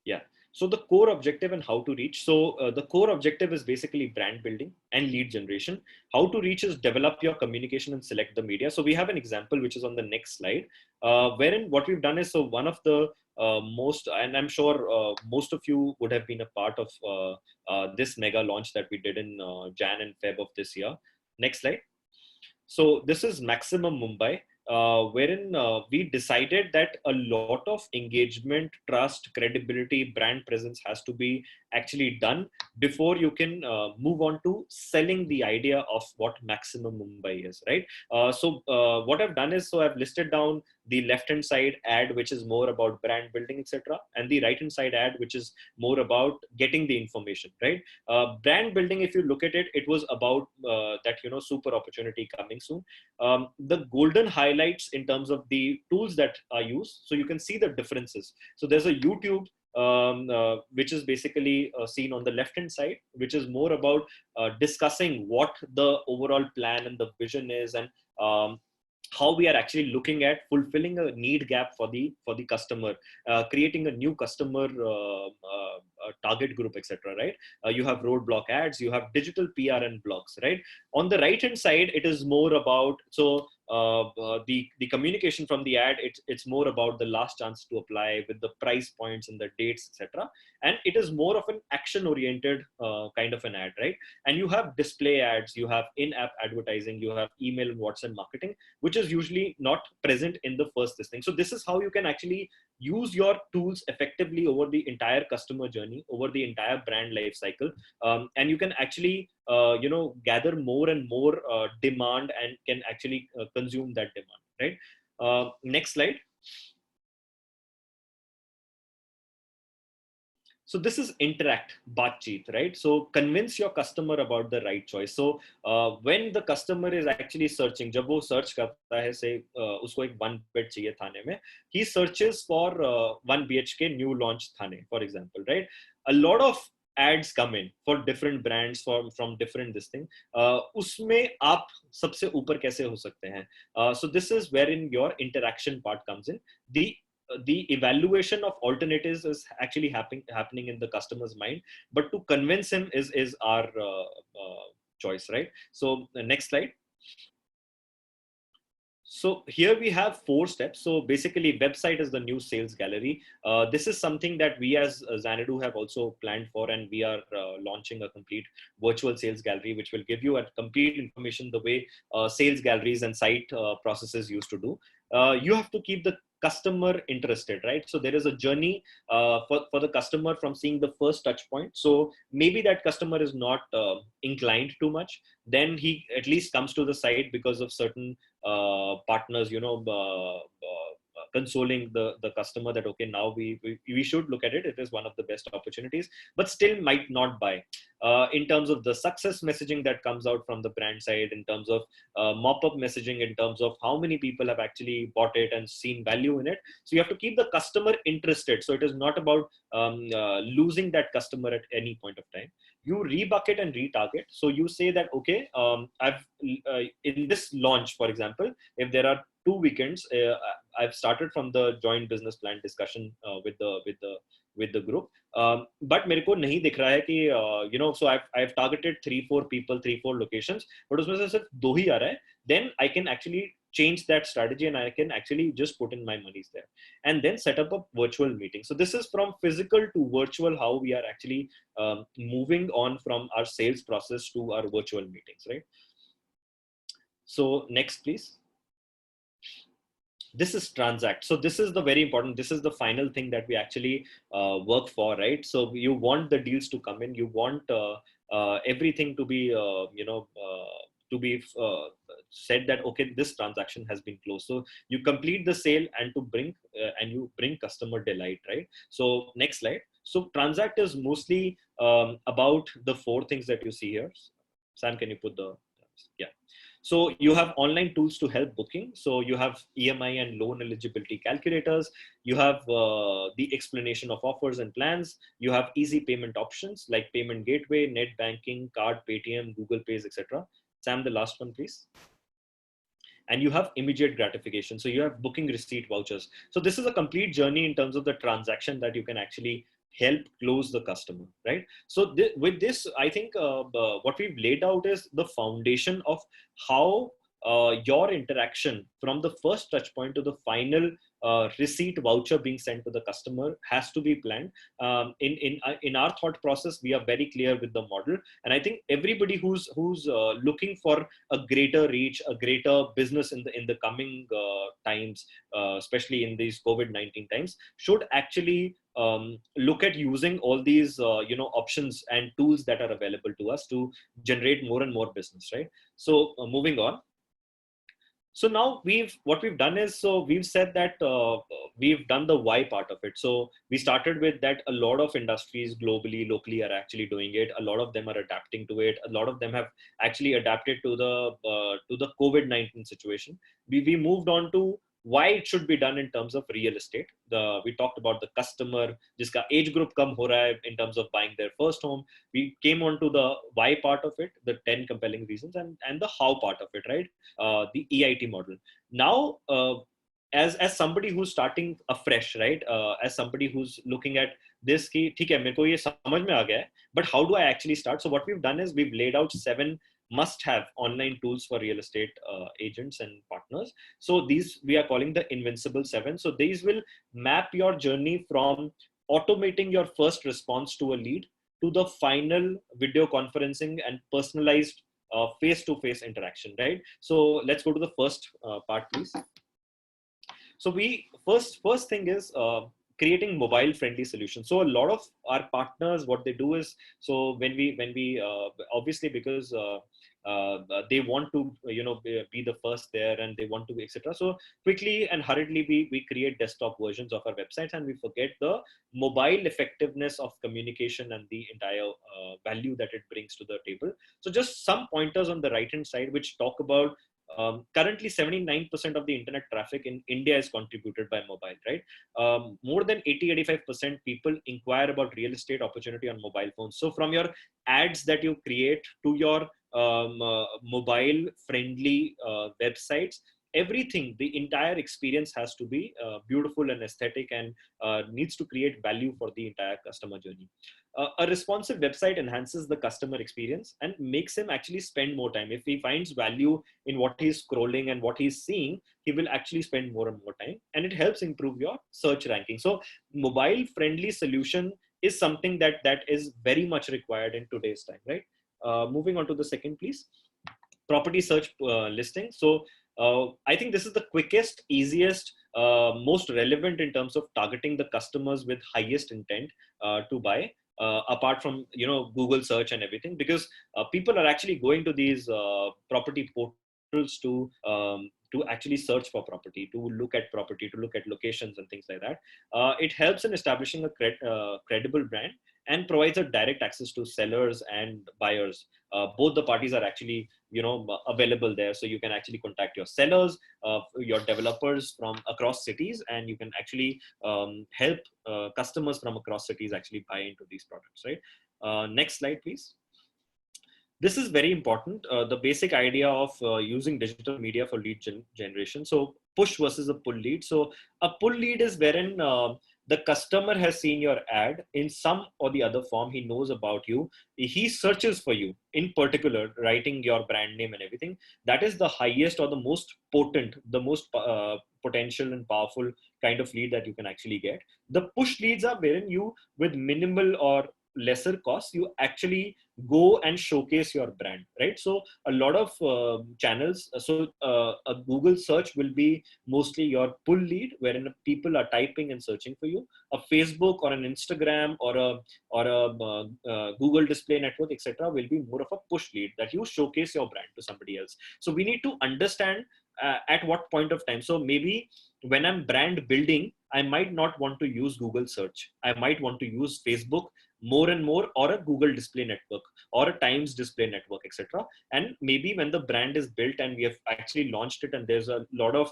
Yeah. So the core objective and how to reach. So the core objective is basically brand building and lead generation. How to reach is develop your communication and select the media. So we have an example which is on the next slide, wherein what we've done is, so one of the most, and I'm sure most of you would have been a part of this mega launch that we did in Jan and Feb of this year. Next slide. So this is Maximum Mumbai. wherein we decided that a lot of engagement, trust, credibility, brand presence has to be actually done before you can move on to selling the idea of what Maximum Mumbai is, right? So what I've done is, so I've listed down the left hand side ad, which is more about brand building, etc., and the right hand side ad, which is more about getting the information, right? Brand building, if you look at it, it was about that, you know, super opportunity coming soon. The golden highlights in terms of the tools that are used, so you can see the differences. So there's a YouTube which is basically seen on the left hand side, which is more about discussing what the overall plan and the vision is, and how we are actually looking at fulfilling a need gap for the customer, creating a new customer target group, etc., right? You have roadblock ads, you have digital PR and blogs, right? On the right hand side, it is more about, so the communication from the ad, it's more about the last chance to apply with the price points and the dates, etc., and it is more of an action oriented kind of an ad, right? And you have display ads, you have in-app advertising, you have email and WhatsApp marketing, which is usually not present in the first listing. So this is how you can actually use your tools effectively over the entire customer journey, over the entire brand life cycle, and you can actually gather more and more demand and can actually consume that demand, right? Next slide. So this is interact, baatcheet, right? So convince your customer about the right choice. So when the customer is actually searching, जब वो search करता है, say उसको एक one bed चाहिए थाने में, he searches for 1 BHK new launch Thane, for example, right? A lot of ads come in for different brands from different this thing. उसमें आप सबसे ऊपर कैसे हो सकते हैं? So this is wherein your interaction part comes in. The evaluation of alternatives is actually happening in the customer's mind, but to convince him is our choice, right? So next slide. So here we have 4 steps. So basically, website is the new sales gallery. This is something that we as Xanadu have also planned for, and we are launching a complete virtual sales gallery, which will give you a complete information the way sales galleries and site processes used to do. You have to keep the customer interested, right? So there is a journey for the customer from seeing the first touch point. So maybe that customer is not inclined too much, then he at least comes to the site because of certain partners, consoling the customer that, okay, now we should look at it. It is one of the best opportunities, but still might not buy. In terms of the success messaging that comes out from the brand side, in terms of mop-up messaging, in terms of how many people have actually bought it and seen value in it. So you have to keep the customer interested. So it is not about losing that customer at any point of time. You rebucket and retarget. So you say that, okay, I've in this launch, for example, if there are 2 weekends, I've started from the joint business plan discussion with the group, but मेरे को नहीं दिख रहा है कि so I've targeted 3-4 people, 3-4 locations, but उसमें से सिर्फ 2 ही आ रहा है. Then I can actually change that strategy and I can actually just put in my monies there and then set up a virtual meeting. So this is from physical to virtual, how we are actually moving on from our sales process to our virtual meetings, right? So next, please. This is transact. So this is the very important, this is the final thing that we actually work for, right? So you want the deals to come in, you want everything to be, said that, okay, this transaction has been closed. So you complete the sale and to bring, and you bring customer delight, right? So next slide. So transact is mostly about the 4 things that you see here. Sam, can you put the, yeah. So you have online tools to help booking. So you have EMI and loan eligibility calculators. You have the explanation of offers and plans. You have easy payment options like payment gateway, net banking, card, Paytm, Google Pays, etc. Sam, the last one, please. And you have immediate gratification. So you have booking receipt vouchers. So this is a complete journey in terms of the transaction that you can actually help close the customer, right? So with this, I think what we've laid out is the foundation of how your interaction from the first touch point to the final receipt voucher being sent to the customer has to be planned. In our thought process, we are very clear with the model, and I think everybody who's looking for a greater reach, a greater business in the coming times, especially in these COVID-19 times, should actually look at using all these options and tools that are available to us to generate more and more business, right? So moving on. So now what we've done is, so we've said that we've done the why part of it. So we started with that a lot of industries globally, locally are actually doing it. A lot of them are adapting to it. A lot of them have actually adapted to the COVID-19 situation. We moved on to why it should be done in terms of real estate. We talked about the customer, jiska age group kam ho raha hai in terms of buying their first home. We came on to the why part of it, the 10 compelling reasons, and the how part of it, right? The EIT model. Now, as somebody who's starting afresh, right? As somebody who's looking at this, ki, theek hai, mereko ye samajh mein aa gaya hai, but how do I actually start? So what we've done is we've laid out 7 must-have online tools for real estate agents and partners. So these we are calling the Invincible 7. So these will map your journey from automating your first response to a lead to the final video conferencing and personalized face-to-face interaction, right? So let's go to the first part, please. So we first thing is creating mobile friendly solutions. So a lot of our partners, what they do is, so when we obviously, because they want to be the first there and they want to, etc. So quickly and hurriedly we create desktop versions of our websites, and we forget the mobile effectiveness of communication and the entire value that it brings to the table. So just some pointers on the right hand side which talk about currently 79% of the internet traffic in India is contributed by mobile, right? More than 80-85% people inquire about real estate opportunity on mobile phones. So from your ads that you create to your mobile friendly websites, everything, the entire experience has to be beautiful and aesthetic, and needs to create value for the entire customer journey. A responsive website enhances the customer experience and makes him actually spend more time. If he finds value in what he's scrolling and what he's seeing, he will actually spend more and more time, and it helps improve your search ranking. So mobile friendly solution is something that is very much required in today's time, right? Moving on to the second, please. Property search listing. So I think this is the quickest, easiest, most relevant in terms of targeting the customers with highest intent to buy, apart from Google search and everything, because people are actually going to these property portals to actually search for property, to look at property, to look at locations and things like that. It helps in establishing a credible brand and provides a direct access to sellers and buyers. Both the parties are actually available there, so you can actually contact your sellers, your developers from across cities, and you can actually help customers from across cities actually buy into these products, right? Next slide, please. This is very important. The basic idea of using digital media for lead generation. So push versus a pull lead. So a pull lead is wherein the customer has seen your ad in some or the other form. He knows about you. He searches for you in particular, writing your brand name and everything. That is the highest or the most potent, the most potential and powerful kind of lead that you can actually get. The push leads are wherein you, with minimal or lesser costs, you actually go and showcase your brand, right? So a lot of channels, so a Google search will be mostly your pull lead, wherein people are typing and searching for you. A Facebook or an Instagram or a Google display network, etc., will be more of a push lead that you showcase your brand to somebody else. So we need to understand at what point of time. So maybe when I'm brand building, I might not want to use Google search. I might want to use Facebook more and more, or a Google display network, or a Times display network, etc. And maybe when the brand is built and we have actually launched it, and there's a lot of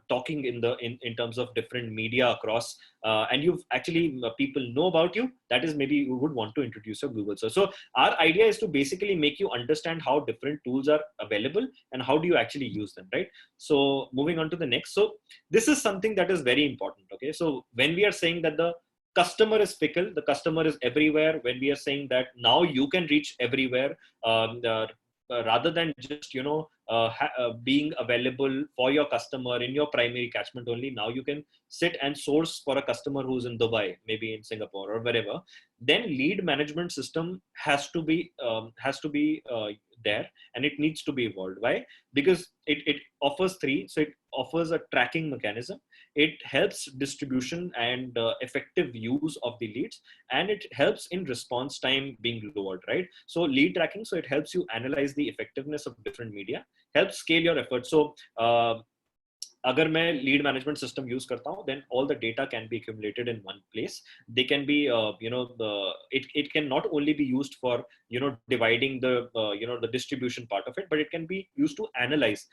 talking in terms of different media across, and you've actually people know about you, that is maybe you would want to introduce a Google search. So our idea is to basically make you understand how different tools are available and how do you actually use them, right? So moving on to the next. So this is something that is very important. Okay, so when we are saying that the customer is fickle, the customer is everywhere, when we are saying that now you can reach everywhere, rather than just being available for your customer in your primary catchment only, now you can sit and source for a customer who's in Dubai, maybe in Singapore or wherever. Then lead management system has to be there, and it needs to be evolved. Why? Because it offers three. So it offers a tracking mechanism, it helps distribution and effective use of the leads, and it helps in response time being lowered, right? So lead tracking, so it helps you analyze the effectiveness of different media, helps scale your efforts. So अगर मैं lead management system use करता हूँ, then all the data can be accumulated in one place. They can be, it can not only be used for, dividing the, the distribution part of it, but it can be used to analyze.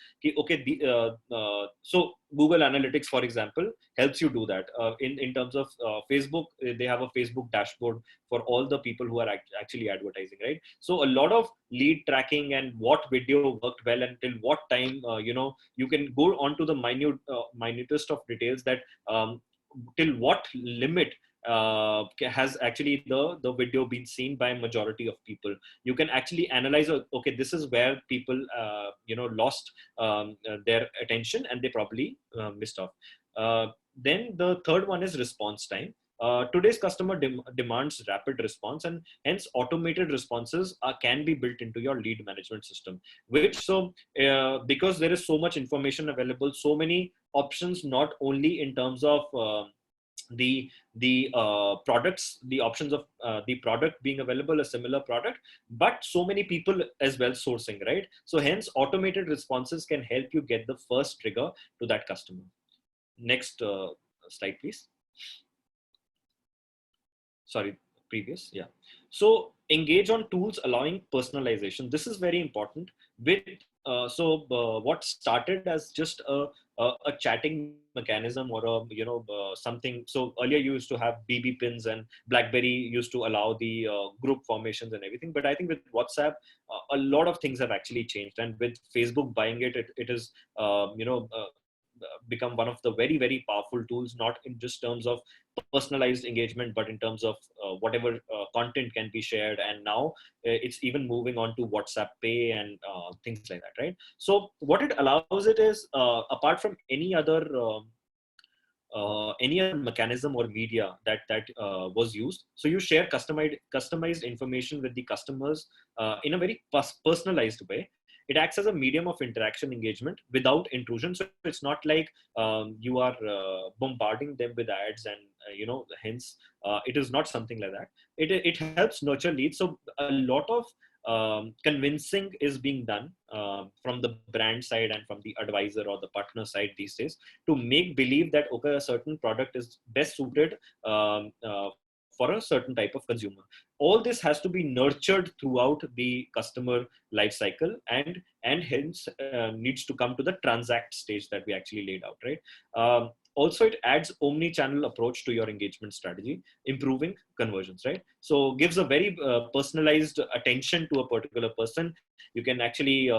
So Google Analytics, for example, helps you do that. In terms of Facebook, they have a Facebook dashboard for all the people who are actually advertising, right? So a lot of lead tracking and what video worked well until what time, you can go on to the minutest of details, that till what limit has actually the video been seen by majority of people. You can actually analyze, okay, this is where people lost their attention and they probably missed off. Then the third one is response time. Today's customer demands rapid response, and hence automated responses can be built into your lead management system. Because there is so much information available, so many options, not only in terms of the products, the options of the product being available, a similar product, but so many people as well sourcing, right? So hence automated responses can help you get the first trigger to that customer. Next slide, please. Sorry, previous. Yeah. So engage on tools allowing personalization. This is very important. What started as just a chatting mechanism or something. So earlier you used to have BB pins, and BlackBerry used to allow the group formations and everything. But I think with WhatsApp, a lot of things have actually changed. And with Facebook buying it is become one of the very, very powerful tools, not in just terms of personalized engagement, but in terms of whatever content can be shared. And now it's even moving on to WhatsApp Pay and things like that, right? So what it allows it is, apart from any other mechanism or media that was used, so you share customized information with the customers in a very personalized way. It acts as a medium of interaction engagement without intrusion. So it's not like you are bombarding them with ads, and hence it is not something like that. It helps nurture leads. So a lot of convincing is being done from the brand side and from the advisor or the partner side these days, to make believe that, okay, a certain product is best suited for a certain type of consumer. All this has to be nurtured throughout the customer life cycle, and hence needs to come to the transact stage that we actually laid out, right? Also, it adds omni-channel approach to your engagement strategy, improving conversions, right? So gives a very personalized attention to a particular person. You can actually,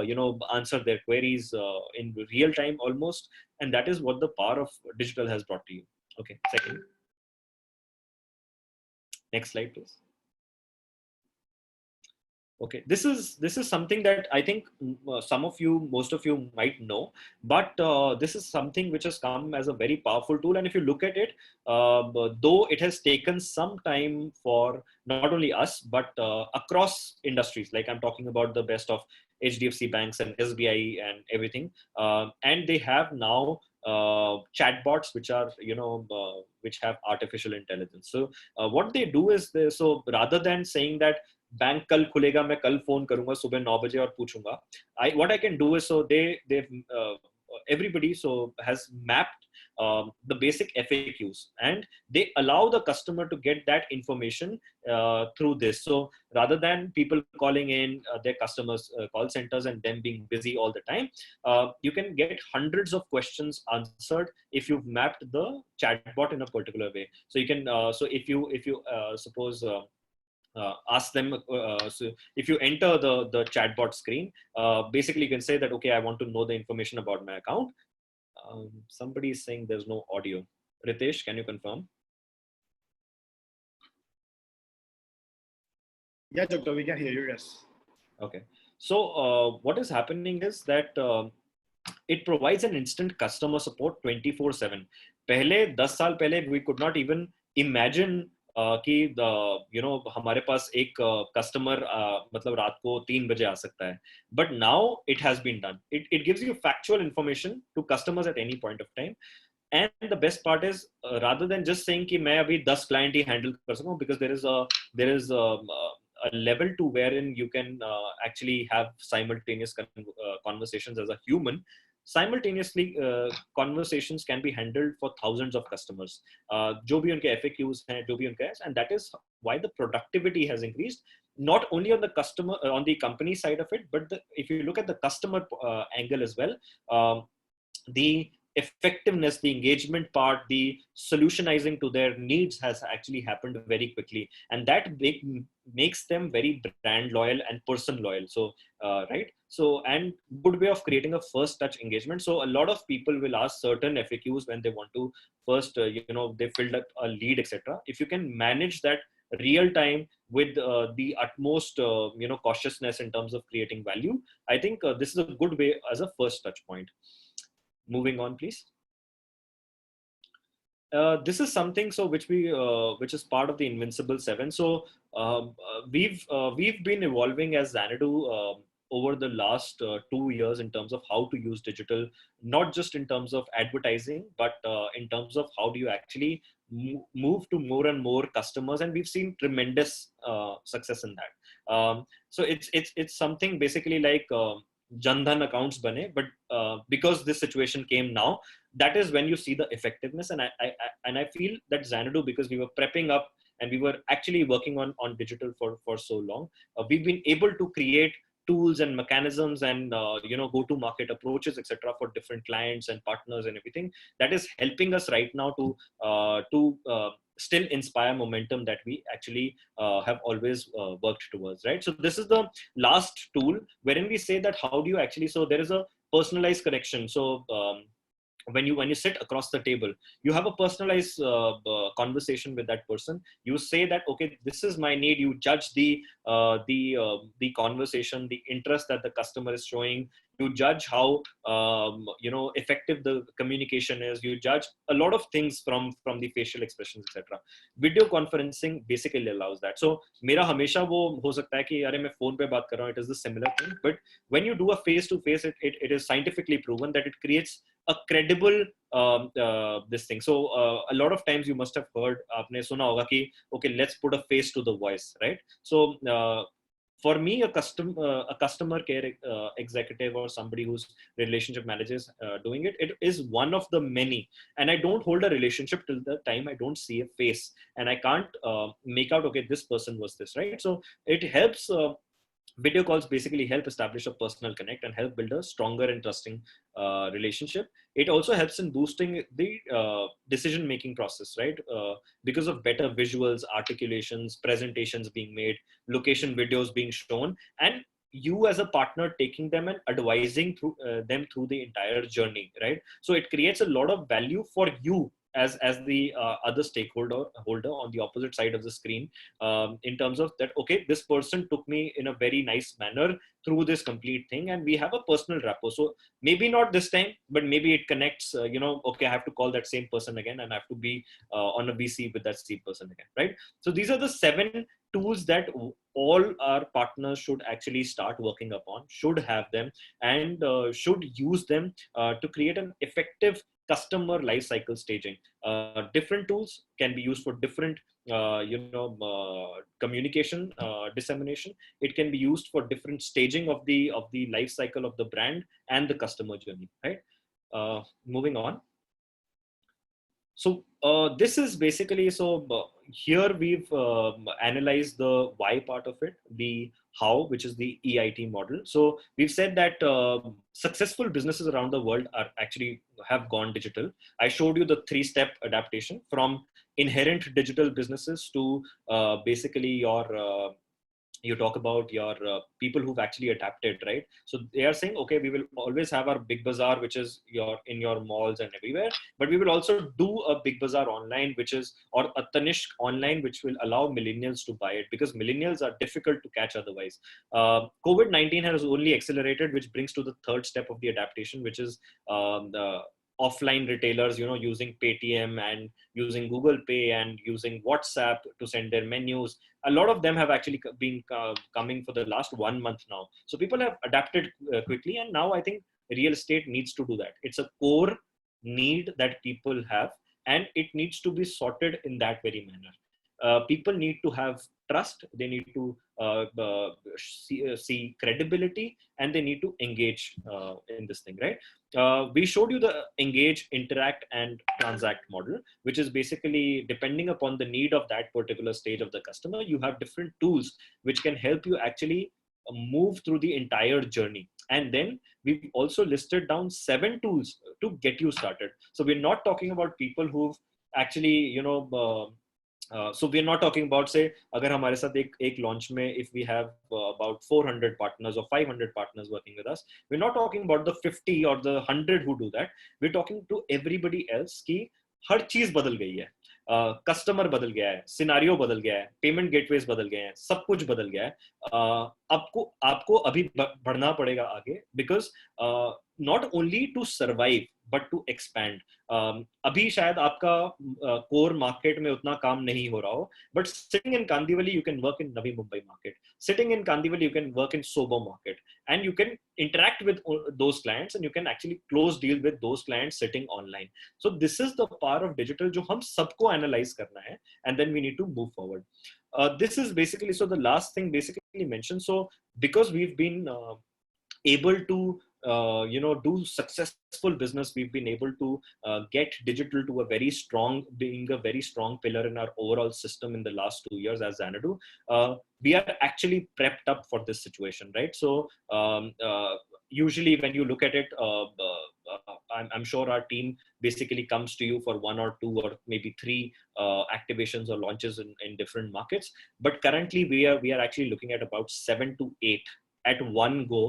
answer their queries in real time almost. And that is what the power of digital has brought to you. Okay, second. Next slide, please. Okay, this is something that I think most of you might know, but this is something which has come as a very powerful tool. And if you look at it, though it has taken some time for not only us, but across industries, like I'm talking about the best of HDFC banks and SBI and everything, and they have now chatbots which are which have artificial intelligence. So what they do is so rather than saying that bank कल खुलेगा मैं कल phone करूंगा सुबह 9 बजे और पूछूंगा, what I can do is, so they've everybody so has mapped the basic FAQs, and they allow the customer to get that information through this. So rather than people calling in their customers call centers and them being busy all the time, you can get hundreds of questions answered if you've mapped the chatbot in a particular way. So you can so if you suppose ask them, so if you enter the chatbot screen, basically you can say that, okay, I want to know the information about my account. Somebody is saying there's no audio. Ritesh, can you confirm? Yeah, doctor, we can hear you, yes. Okay. So what is happening is that it provides an instant customer support 24/7. पहले 10 साल पहले we could not even imagine कि हमारे पास एक customer मतलब रात को 3 बजे आ सकता है. But now it has been done. It gives you factual information to customers at any point of time. And the best part is rather than just saying कि मैं अभी 10 client ही handle कर सकूं, because there is a level to wherein you can actually have simultaneous conversations as a human. Simultaneously conversations can be handled for thousands of customers, जो भी उनके FAQs हैं, जो भी उनका है, and that is why the productivity has increased, not only on the customer on the company side of it, but if you look at the customer angle as well, the effectiveness, the engagement part, the solutionizing to their needs has actually happened very quickly, and that makes them very brand loyal and person loyal. So right, so and good way of creating a first touch engagement. So a lot of people will ask certain FAQs when they want to first they filled up a lead, etc. If you can manage that real time with the utmost cautiousness in terms of creating value, I think this is a good way as a first touch point. Moving on, please. This is something which is part of the Invincible 7. So we've been evolving as Xanadu over the last 2 years in terms of how to use digital, not just in terms of advertising, but in terms of how do you actually move to more and more customers, and we've seen tremendous success in that. So it's something basically like Jandhan accounts bane, but because this situation came now, that is when you see the effectiveness. And I feel that Xanadu, because we were prepping up and we were actually working on digital for so long, we've been able to create tools and mechanisms and go to market approaches, etc., for different clients and partners and everything, that is helping us right now to still inspire momentum that we actually have always worked towards, right? So this is the last tool wherein we say that how do you actually, so there is a personalized connection. So when you sit across the table, you have a personalized conversation with that person. You say that, okay, this is my need. You judge the conversation, the interest that the customer is showing. You judge how effective the communication is. You judge a lot of things from the facial expressions, etc. Video conferencing basically allows that. So मेरा हमेशा वो हो सकता है कि अरे मैं phone पे बात कर रहा हूँ, it is the similar thing. But when you do a face to face, it is scientifically proven that it creates a credible this thing. So a lot of times you must have heard, आपने सुना होगा कि okay, let's put a face to the voice, right? So for me, a customer care executive or somebody whose relationship managers doing it is one of the many. And I don't hold a relationship till the time I don't see a face, and I can't make out, okay, this person was this, right? So it helps. Video calls basically help establish a personal connect and help build a stronger and trusting relationship. It also helps in boosting the decision making process, right? Because of better visuals, articulations, presentations being made, location videos being shown, and you as a partner taking them and advising through them through the entire journey, right? So it creates a lot of value for you as the other stakeholder on the opposite side of the screen, in terms of that, okay, this person took me in a very nice manner through this complete thing, and we have a personal rapport. So maybe not this time, but maybe it connects, okay, I have to call that same person again, and I have to be on a VC with that same person again, right? So these are the 7 tools that all our partners should actually start working upon, should have them, and should use them to create an effective customer lifecycle staging. Different tools can be used for different communication dissemination. It can be used for different staging of the life cycle of the brand and the customer journey, right? Moving on. So this is basically, here we've analyzed the why part of it, the how, which is the EIT model. So we've said that successful businesses around the world are actually have gone digital. I showed you the 3-step adaptation from inherent digital businesses to basically your you talk about your people who've actually adapted, right? So they are saying, okay, we will always have our big bazaar, which is in your malls and everywhere, but we will also do a big bazaar online, which is, or a Tanishq online, which will allow millennials to buy it, because millennials are difficult to catch otherwise. COVID-19 has only accelerated, which brings to the third step of the adaptation, which is the offline retailers, using Paytm and using Google Pay and using WhatsApp to send their menus. A lot of them have actually been coming for the last 1 month now. So people have adapted quickly, and now I think real estate needs to do that. It's a core need that people have, and it needs to be sorted in that very manner. People need to have trust, they need to see credibility, and they need to engage in this thing, right? We showed you the engage, interact, and transact model, which is basically depending upon the need of that particular stage of the customer. You have different tools which can help you actually move through the entire journey. And then we've also listed down 7 tools to get you started. So we're not talking about people who've actually, so we're not talking about, say, agar hamare sath ek launch mein, if we have about 400 partners or 500 partners working with us, we're not talking about the 50 or the 100 who do that. We're talking to everybody else ki har cheez badal gayi hai. Customer बदल गया है, scenario बदल गया है, payment gateways बदल गए हैं, सब कुछ बदल गया है. आपको अभी बढ़ना पड़ेगा आगे, because not only to survive but to expand. अभी शायद आपका कोर मार्केट में उतना काम नहीं हो रहा हो, but sitting in Kandivali you can work in Navi Mumbai market, sitting in Kandivali you can work in SoBo market, and you can interact with those clients, and you can actually close deal with those clients sitting online. So this is the power of digital जो हम सबको analyze करना है, and then we need to move forward. This is basically, so the last thing basically mentioned. So because we've been able to do successful business, we've been able to get digital to being a very strong pillar in our overall system in the last 2 years as Xanadu. We are actually prepped up for this situation, right? So usually when you look at it, I'm sure our team basically comes to you for 1 or 2 or maybe 3 activations or launches in different markets. But currently we are actually looking at about 7 to 8 at one go,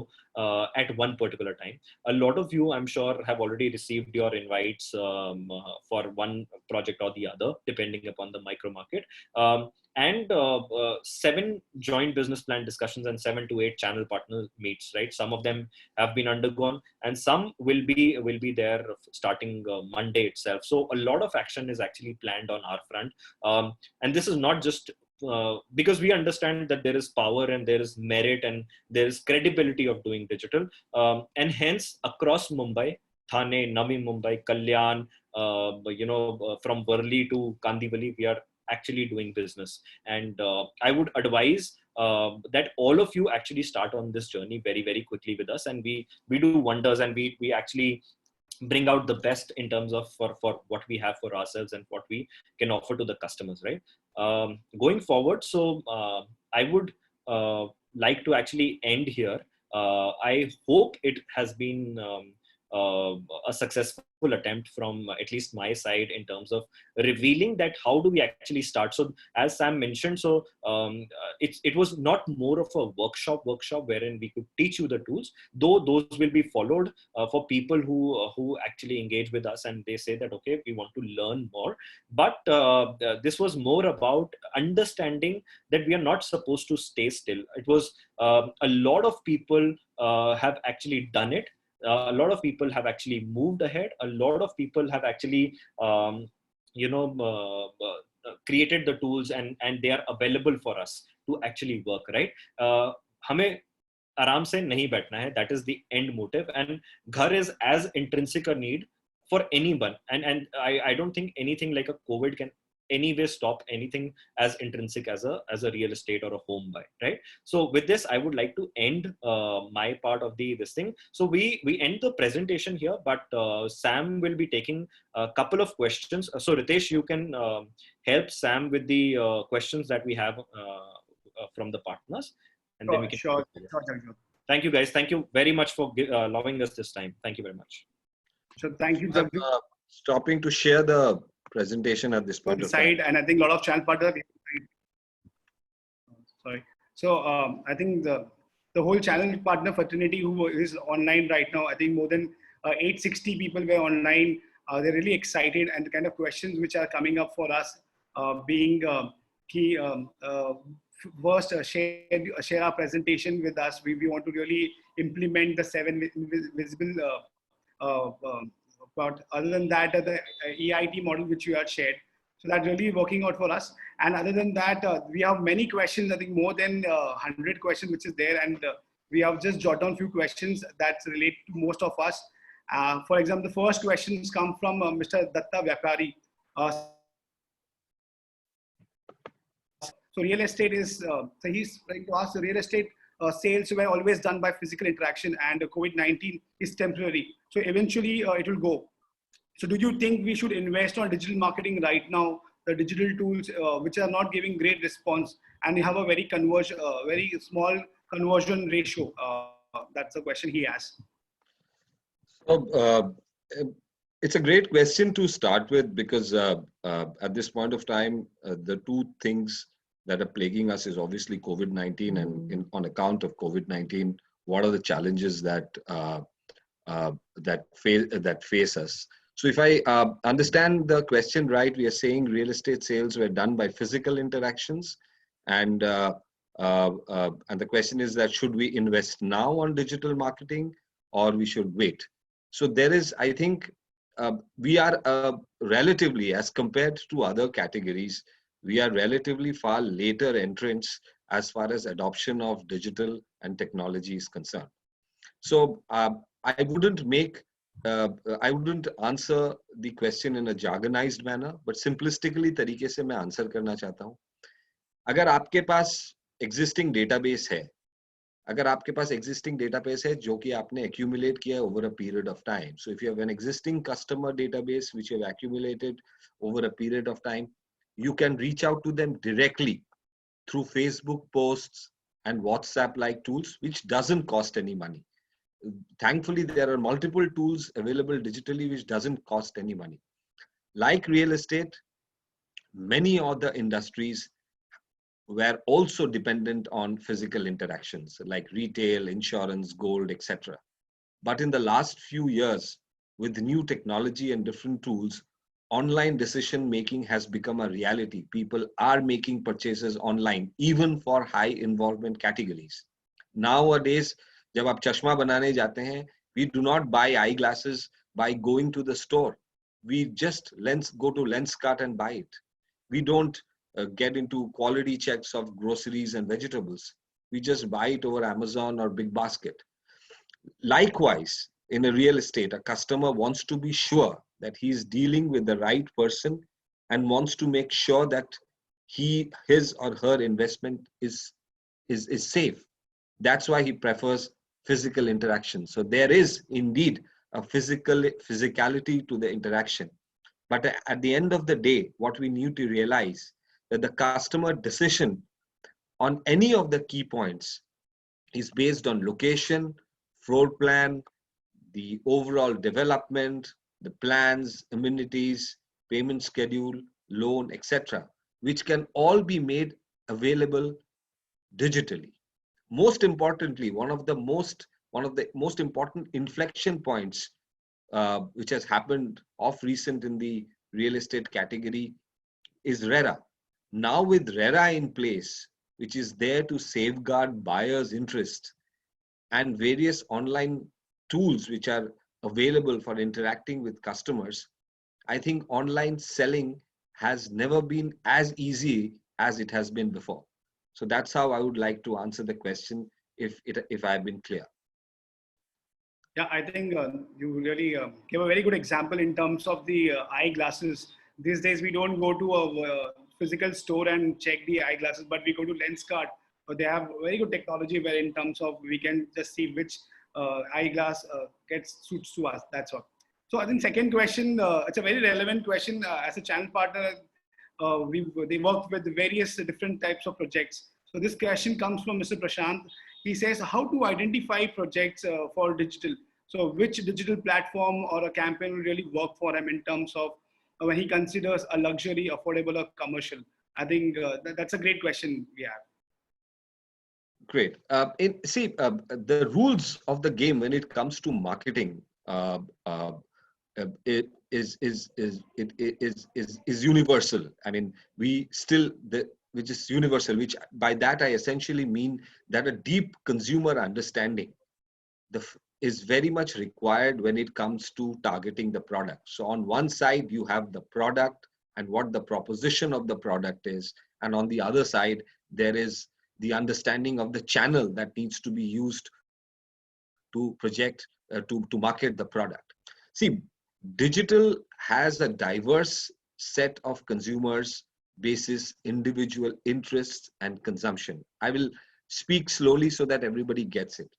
at one particular time. A lot of you, I'm sure, have already received your invites for one project or the other, depending upon the micro market. And 7 joint business plan discussions and 7 to 8 channel partner meets, right? Some of them have been undergone, and some will be there starting Monday itself. So a lot of action is actually planned on our front. And this is not just because we understand that there is power and there is merit and there is credibility of doing digital. And hence across Mumbai, Thane, Navi Mumbai, Kalyan, from Worli to Kandivali, we are actually doing business. And I would advise that all of you actually start on this journey very, very quickly with us. And we do wonders, and we actually bring out the best in terms of for what we have for ourselves and what we can offer to the customers, right? Going forward, so I would like to actually end here. I hope it has been a successful attempt from at least my side in terms of revealing that how do we actually start. So as Sam mentioned, so it was not more of a workshop wherein we could teach you the tools, though those will be followed for people who actually engage with us and they say that, okay, we want to learn more. But this was more about understanding that we are not supposed to stay still. It was a lot of people have actually done it. A lot of people have actually moved ahead. A lot of people have actually, created the tools and they are available for us to actually work, right? हमें आराम से नहीं बैठना है. That is the end motive. And घर is as intrinsic a need for anyone. And I don't think anything like a COVID can anyway stop anything as intrinsic as a real estate or a home buy, right? So with this, I would like to end my part of this thing. So we end the presentation here, but Sam will be taking a couple of questions. So Ritesh, you can help Sam with the questions that we have from the partners, and then we can. Sure. Thank you, guys. Thank you very much for allowing us this time. Thank you very much. So thank you, Jagdeep. Stopping to share the presentation at this point of time. And I think a lot of channel partners. Sorry. So I think the whole channel partner fraternity who is online right now, I think more than 860 people were online. They're really excited, and the kind of questions which are coming up for us being key. First, share our presentation with us. We want to really implement the 7 visible. But other than that, the EIT model which you had shared, so that's really working out for us. And other than that, we have many questions. I think more than 100 questions which is there, and we have just jotted down a few questions that relate to most of us. For example, the first questions come from Mr. Datta Vyapari. So real estate is, so he's trying to ask, the real estate sales were always done by physical interaction, and COVID-19 is temporary. So eventually it will go. So do you think we should invest on digital marketing right now, the digital tools which are not giving great response, and you have a very very small conversion ratio? That's the question he asked. So, it's a great question to start with, because at this point of time, the two things that are plaguing us is obviously COVID-19, and on account of COVID-19, what are the challenges that face us? So if I understand the question right, we are saying real estate sales were done by physical interactions, and the question is that should we invest now on digital marketing, or we should wait? So there is, I think, we are relatively, as compared to other categories, we are relatively far later entrants as far as adoption of digital and technology is concerned. So I wouldn't answer the question in a jargonized manner, but simplistically तरीके से मैं answer करना चाहता हूँ. अगर आपके पास existing database है, अगर आपके पास existing database है जो कि आपने accumulate किया over a period of time. So if you have an existing customer database which you have accumulated over a period of time, you can reach out to them directly through Facebook posts and WhatsApp-like tools, which doesn't cost any money. Thankfully, there are multiple tools available digitally which doesn't cost any money. Like real estate, many other industries were also dependent on physical interactions like retail, insurance, gold, etc. But in the last few years, with new technology and different tools, online decision making has become a reality. People are making purchases online, even for high involvement categories. Nowadays, जब आप चश्मा बनाने जाते हैं, we do not buy eyeglasses by going to the store. We just go to Lenskart and buy it. We don't get into quality checks of groceries and vegetables. We just buy it over Amazon or Big Basket. Likewise, in a real estate, a customer wants to be sure that he is dealing with the right person and wants to make sure that his or her investment is safe. That's why he prefers physical interaction. So there is indeed a physicality to the interaction. But at the end of the day, what we need to realize that the customer decision on any of the key points is based on location, floor plan, the overall development, the plans, amenities, payment schedule, loan, etc., which can all be made available digitally. Most importantly, one of the most important inflection points which has happened of recent in the real estate category is RERA. Now with RERA in place, which is there to safeguard buyers' interest, and various online tools which are available for interacting with customers, I think online selling has never been as easy as it has been before. So that's how I would like to answer the question, if I have been clear. Yeah, I think you really gave a very good example in terms of the eyeglasses. These days, we don't go to a physical store and check the eyeglasses, but we go to Lenskart. They have very good technology where in terms of we can just see which eyeglass suits to us. That's all. So I think second question, it's a very relevant question. As a channel partner, they work with various different types of projects. So this question comes from Mr. Prashant. He says, how to identify projects for digital? So which digital platform or a campaign will really work for him in terms of when he considers a luxury, affordable, or commercial? I think that's a great question we have. Great. The rules of the game when it comes to marketing, it is universal. I mean, which is universal. Which by that I essentially mean that a deep consumer understanding is very much required when it comes to targeting the product. So on one side you have the product and what the proposition of the product is, and on the other side there is the understanding of the channel that needs to be used to project to market the product. See, digital has a diverse set of consumers basis individual interests and consumption. I will speak slowly so that everybody gets it.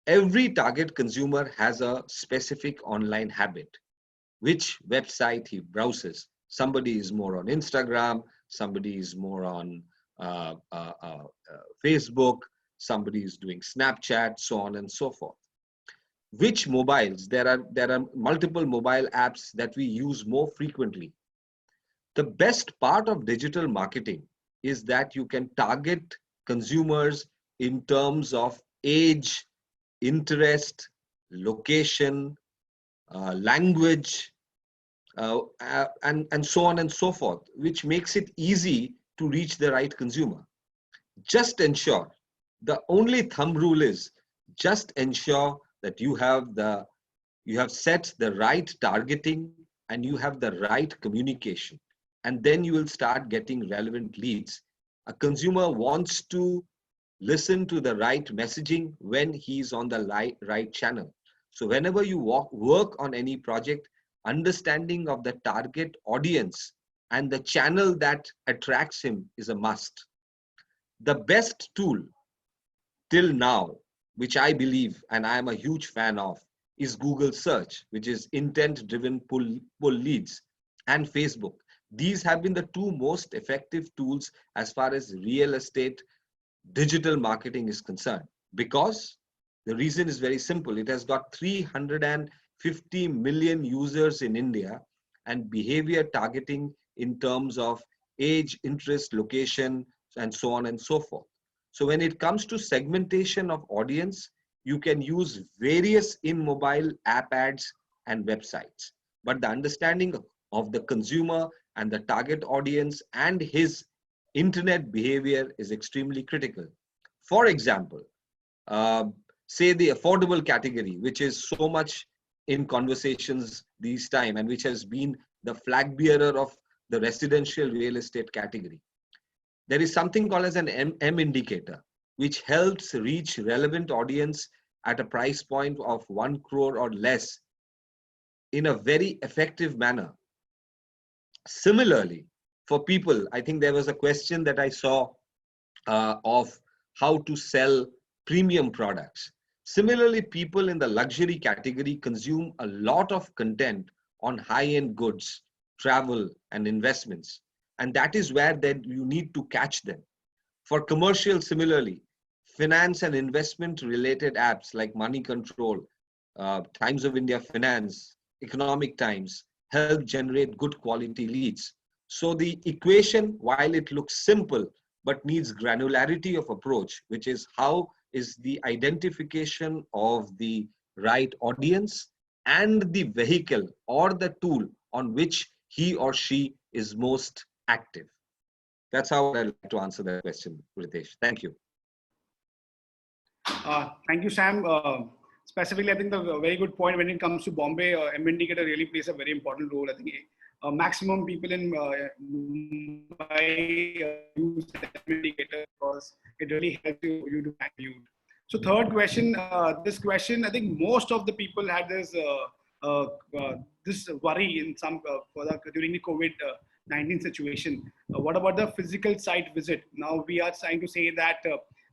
Every target consumer has a specific online habit, which website he browses. Somebody is more on Instagram, somebody is more on Facebook, somebody is doing Snapchat, so on and so forth. Which mobiles? There are multiple mobile apps that we use more frequently. The best part of digital marketing is that you can target consumers in terms of age, interest, location, language, and so on and so forth, which makes it easy to reach the right consumer. Just ensure, the only thumb rule is just ensure that you have set the right targeting and you have the right communication, and then you will start getting relevant leads. A consumer wants to listen to the right messaging when he's on the right channel. So whenever you work on any project, understanding of the target audience and the channel that attracts him is a must. The best tool till now, which I believe and I am a huge fan of, is Google search, which is intent-driven pull leads, and Facebook. These have been the two most effective tools as far as real estate digital marketing is concerned, because the reason is very simple. It has got 350 million users in India, and behavior targeting in terms of age, interest, location, and so on and so forth. So when it comes to segmentation of audience, you can use various in-mobile app ads and websites. But the understanding of the consumer and the target audience and his internet behavior is extremely critical. For example, say the affordable category, which is so much in conversations these time and which has been the flag bearer of the residential real estate category. There is something called as an M indicator, which helps reach relevant audience at a price point of 1 crore or less in a very effective manner. Similarly, for people, I think there was a question that I saw of how to sell premium products. Similarly, people in the luxury category consume a lot of content on high-end goods, travel, and investments. And that is where then you need to catch them. For commercial, similarly, finance and investment related apps like Money Control, Times of India Finance, Economic Times help generate good quality leads. So the equation, while it looks simple, but needs granularity of approach, which is how is the identification of the right audience and the vehicle or the tool on which he or she is most active. That's how I'd like to answer that question, Ritesh. Thank you. Thank you, Sam. Specifically, I think the very good point when it comes to Bombay, M indicator really plays a very important role. I think maximum people in Mumbai use M indicator because it really helps you to value. So third question, this question, I think most of the people had this this worry in some during the COVID-19 situation. What about the physical site visit? Now we are trying to say that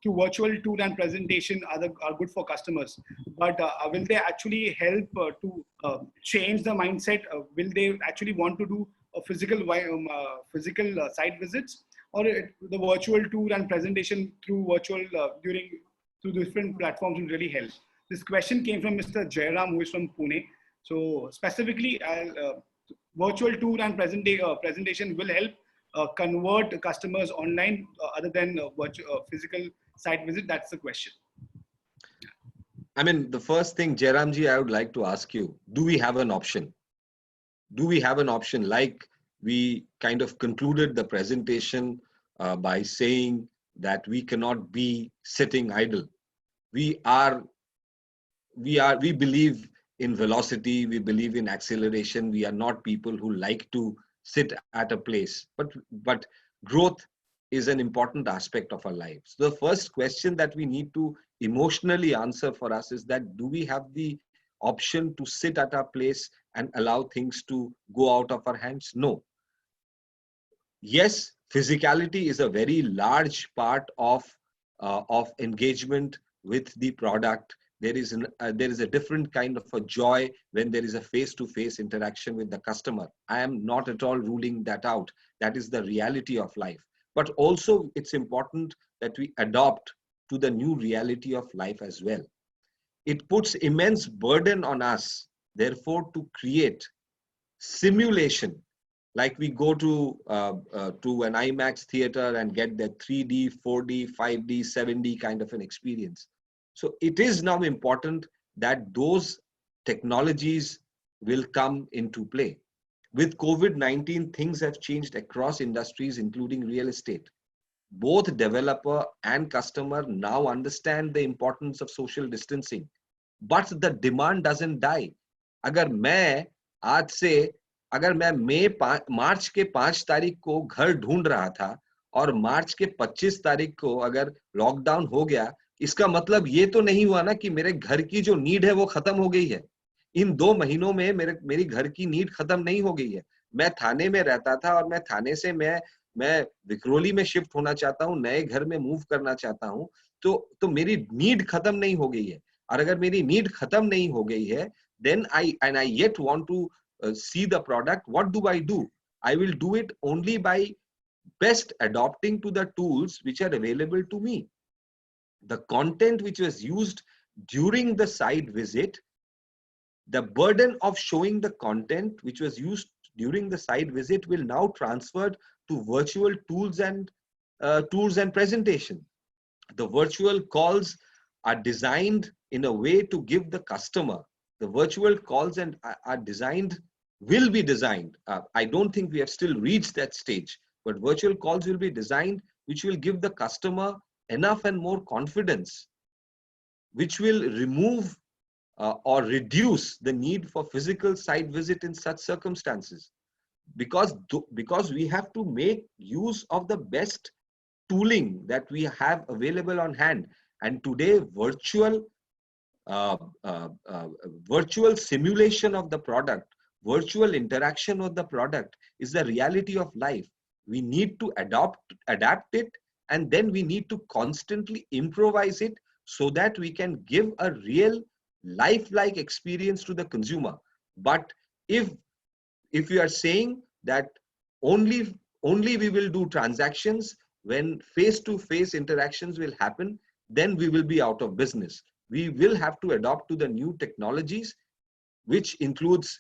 through virtual tour and presentation are good for customers, but will they actually help to change the mindset? Will they actually want to do a physical site visits, or the virtual tour and presentation through virtual through different platforms will really help? This question came from Mr. Jairam, who is from Pune. So specifically, virtual tour and presentation will help convert customers online other than physical site visit? That's the question. I mean, the first thing, Jairamji, I would like to ask you, do we have an option? Do we have an option? Like we kind of concluded the presentation by saying that we cannot be sitting idle. We believe in velocity, we believe in acceleration. We are not people who like to sit at a place, but growth is an important aspect of our lives. The first question that we need to emotionally answer for us is that, do we have the option to sit at our place and allow things to go out of our hands? No. Yes, physicality is a very large part of engagement with the product. There is a different kind of a joy when there is a face-to-face interaction with the customer. I am not at all ruling that out. That is the reality of life. But also it's important that we adopt to the new reality of life as well. It puts immense burden on us, therefore, to create simulation. Like we go to an IMAX theater and get the 3D, 4D, 5D, 7D kind of an experience. So it is now important that those technologies will come into play. With COVID-19, things have changed across industries, including real estate. Both developer and customer now understand the importance of social distancing, but the demand doesn't die. अगर मैं आज से अगर मैं मार्च के 5 तारीख को घर ढूंढ रहा था और मार्च के 25 तारीख को अगर लॉकडाउन हो गया, इसका मतलब ये तो नहीं हुआ ना कि मेरे घर की जो नीड है वो खत्म हो गई है. इन 2 महीनों में मेरी घर की नीड खत्म नहीं हो गई है. मैं थाने में रहता था और मैं थाने से मैं विक्रोली में शिफ्ट होना चाहता हूँ, नए घर में मूव करना चाहता हूँ, तो मेरी नीड खत्म नहीं हो गई है. और अगर मेरी नीड खत्म नहीं हो गई है, then I yet want to see the product. What do? I will do it only by best adopting to the tools which are available to me. The content which was used during the site visit, the burden of showing the content which was used during the site visit will now transfer to virtual tools and presentation. The virtual calls are designed in a way to give the customer, the virtual calls and will be designed. I don't think we have still reached that stage, but virtual calls will be designed which will give the customer enough and more confidence, which will remove or reduce the need for physical site visit in such circumstances. Because we have to make use of the best tooling that we have available on hand. And today, virtual simulation of the product, virtual interaction of the product is the reality of life. We need to adapt it, and then we need to constantly improvise it so that we can give a real lifelike experience to the consumer. But if we are saying that only we will do transactions when face-to-face interactions will happen, then we will be out of business. We will have to adopt to the new technologies, which includes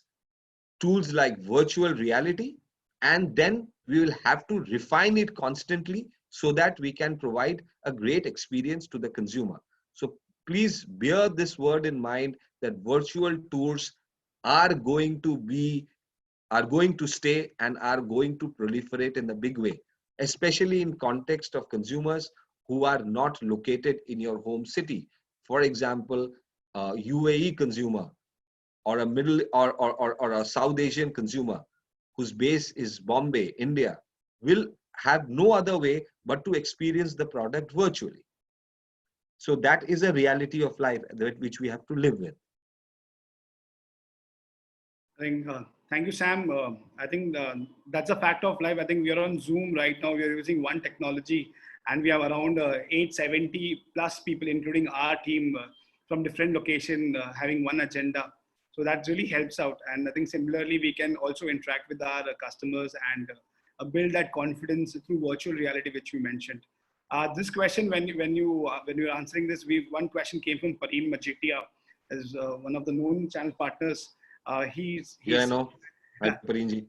tools like virtual reality, and then we will have to refine it constantly so that we can provide a great experience to the consumer. So please bear this word in mind, that virtual tours are going to stay and are going to proliferate in a big way, especially in context of consumers who are not located in your home city. For example, a UAE consumer or a middle or a South Asian consumer whose base is Bombay, India, will have no other way but to experience the product virtually. So that is a reality of life which we have to live with. I think, thank you, Sam. I think that's a fact of life. I think we are on Zoom right now. We are using one technology, and we have around 870 plus people, including our team from different locations, having one agenda. So that really helps out. And I think similarly, we can also interact with our customers and build that confidence through virtual reality, which we mentioned. This question, when you are answering this, one question came from Pareem Majitia, as one of the known channel partners. He's yeah, I know. Hi, Pareenji.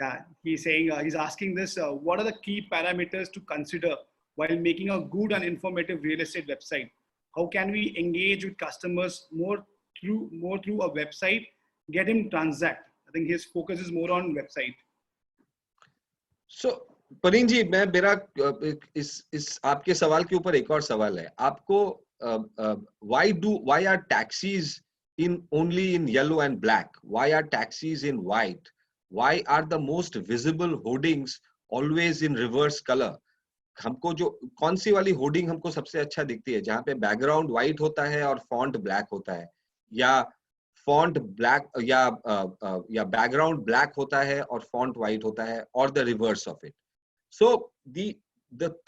Yeah, he's saying, he's asking this, what are the key parameters to consider while making a good and informative real estate website? How can we engage with customers more through a website, get him transact? I think his focus is more on website. So परीन जी, मैं मेरा इस आपके सवाल के ऊपर एक और सवाल है आपको. Why are taxis only in yellow and black? Why are taxis in white? Why are the most visible hoardings always in reverse color? हमको जो कौन सी वाली होर्डिंग हमको सबसे अच्छा दिखती है, जहाँ पे बैकग्राउंड व्हाइट होता है और फॉन्ट ब्लैक होता है, या फॉन्ट ब्लैक या बैकग्राउंड ब्लैक होता है और फॉन्ट व्हाइट होता है, और the reverse of it. So the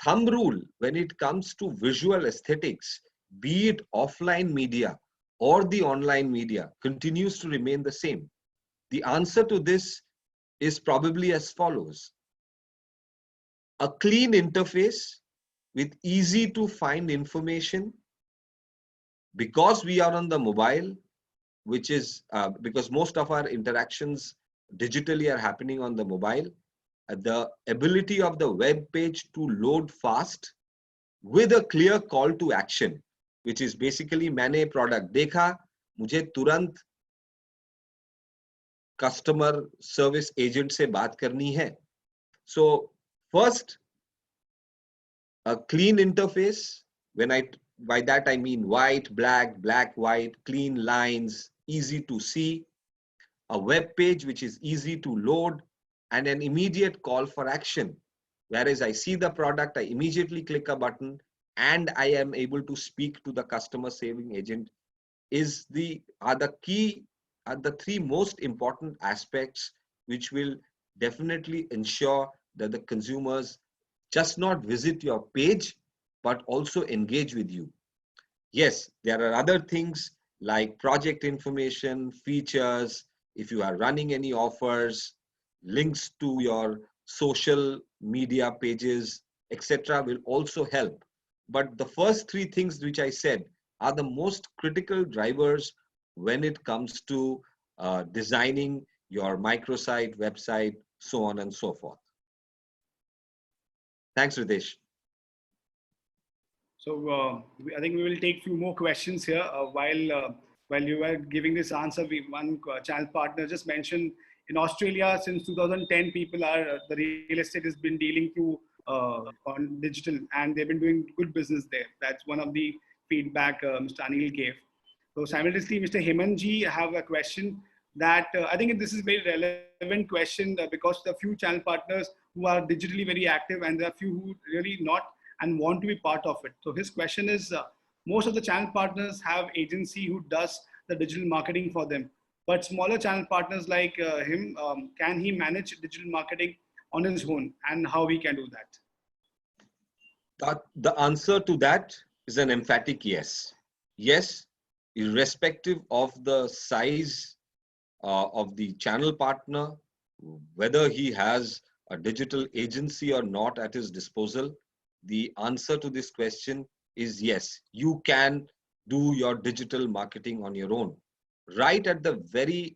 thumb rule when it comes to visual aesthetics, be it offline media or the online media, continues to remain the same. The answer to this is probably as follows: a clean interface with easy to find information, because we are on the mobile, which is because most of our interactions digitally are happening on the mobile. The ability of the web page to load fast with a clear call to action, which is basically मैंने product देखा, मुझे तुरंत customer service agent से बात करनी है. So first, a clean interface. By that I mean white, black, black, white, clean lines, easy to see. A web page which is easy to load, and an immediate call for action. Whereas I see the product, I immediately click a button and I am able to speak to the customer saving agent are the three most important aspects which will definitely ensure that the consumers just not visit your page, but also engage with you. Yes, there are other things like project information, features, if you are running any offers, links to your social media pages, etc. will also help. But the first three things which I said are the most critical drivers when it comes to designing your microsite, website, so on and so forth. Thanks, Ritesh. So I think we will take few more questions here. While you were giving this answer, one channel partner just mentioned in Australia since 2010, the real estate has been dealing through on digital, and they've been doing good business there. That's one of the feedback Mr. Anil gave. So simultaneously, Mr. Hemanji have a question that I think this is a very relevant question because there are few channel partners who are digitally very active, and there are few who really not and want to be part of it. So his question is, most of the channel partners have agency who does the digital marketing for them, but smaller channel partners like him, can he manage digital marketing on his own, and how he can do that? The answer to that is an emphatic yes. Yes, irrespective of the size of the channel partner, whether he has a digital agency or not at his disposal, the answer to this question is yes, you can do your digital marketing on your own. Right at the very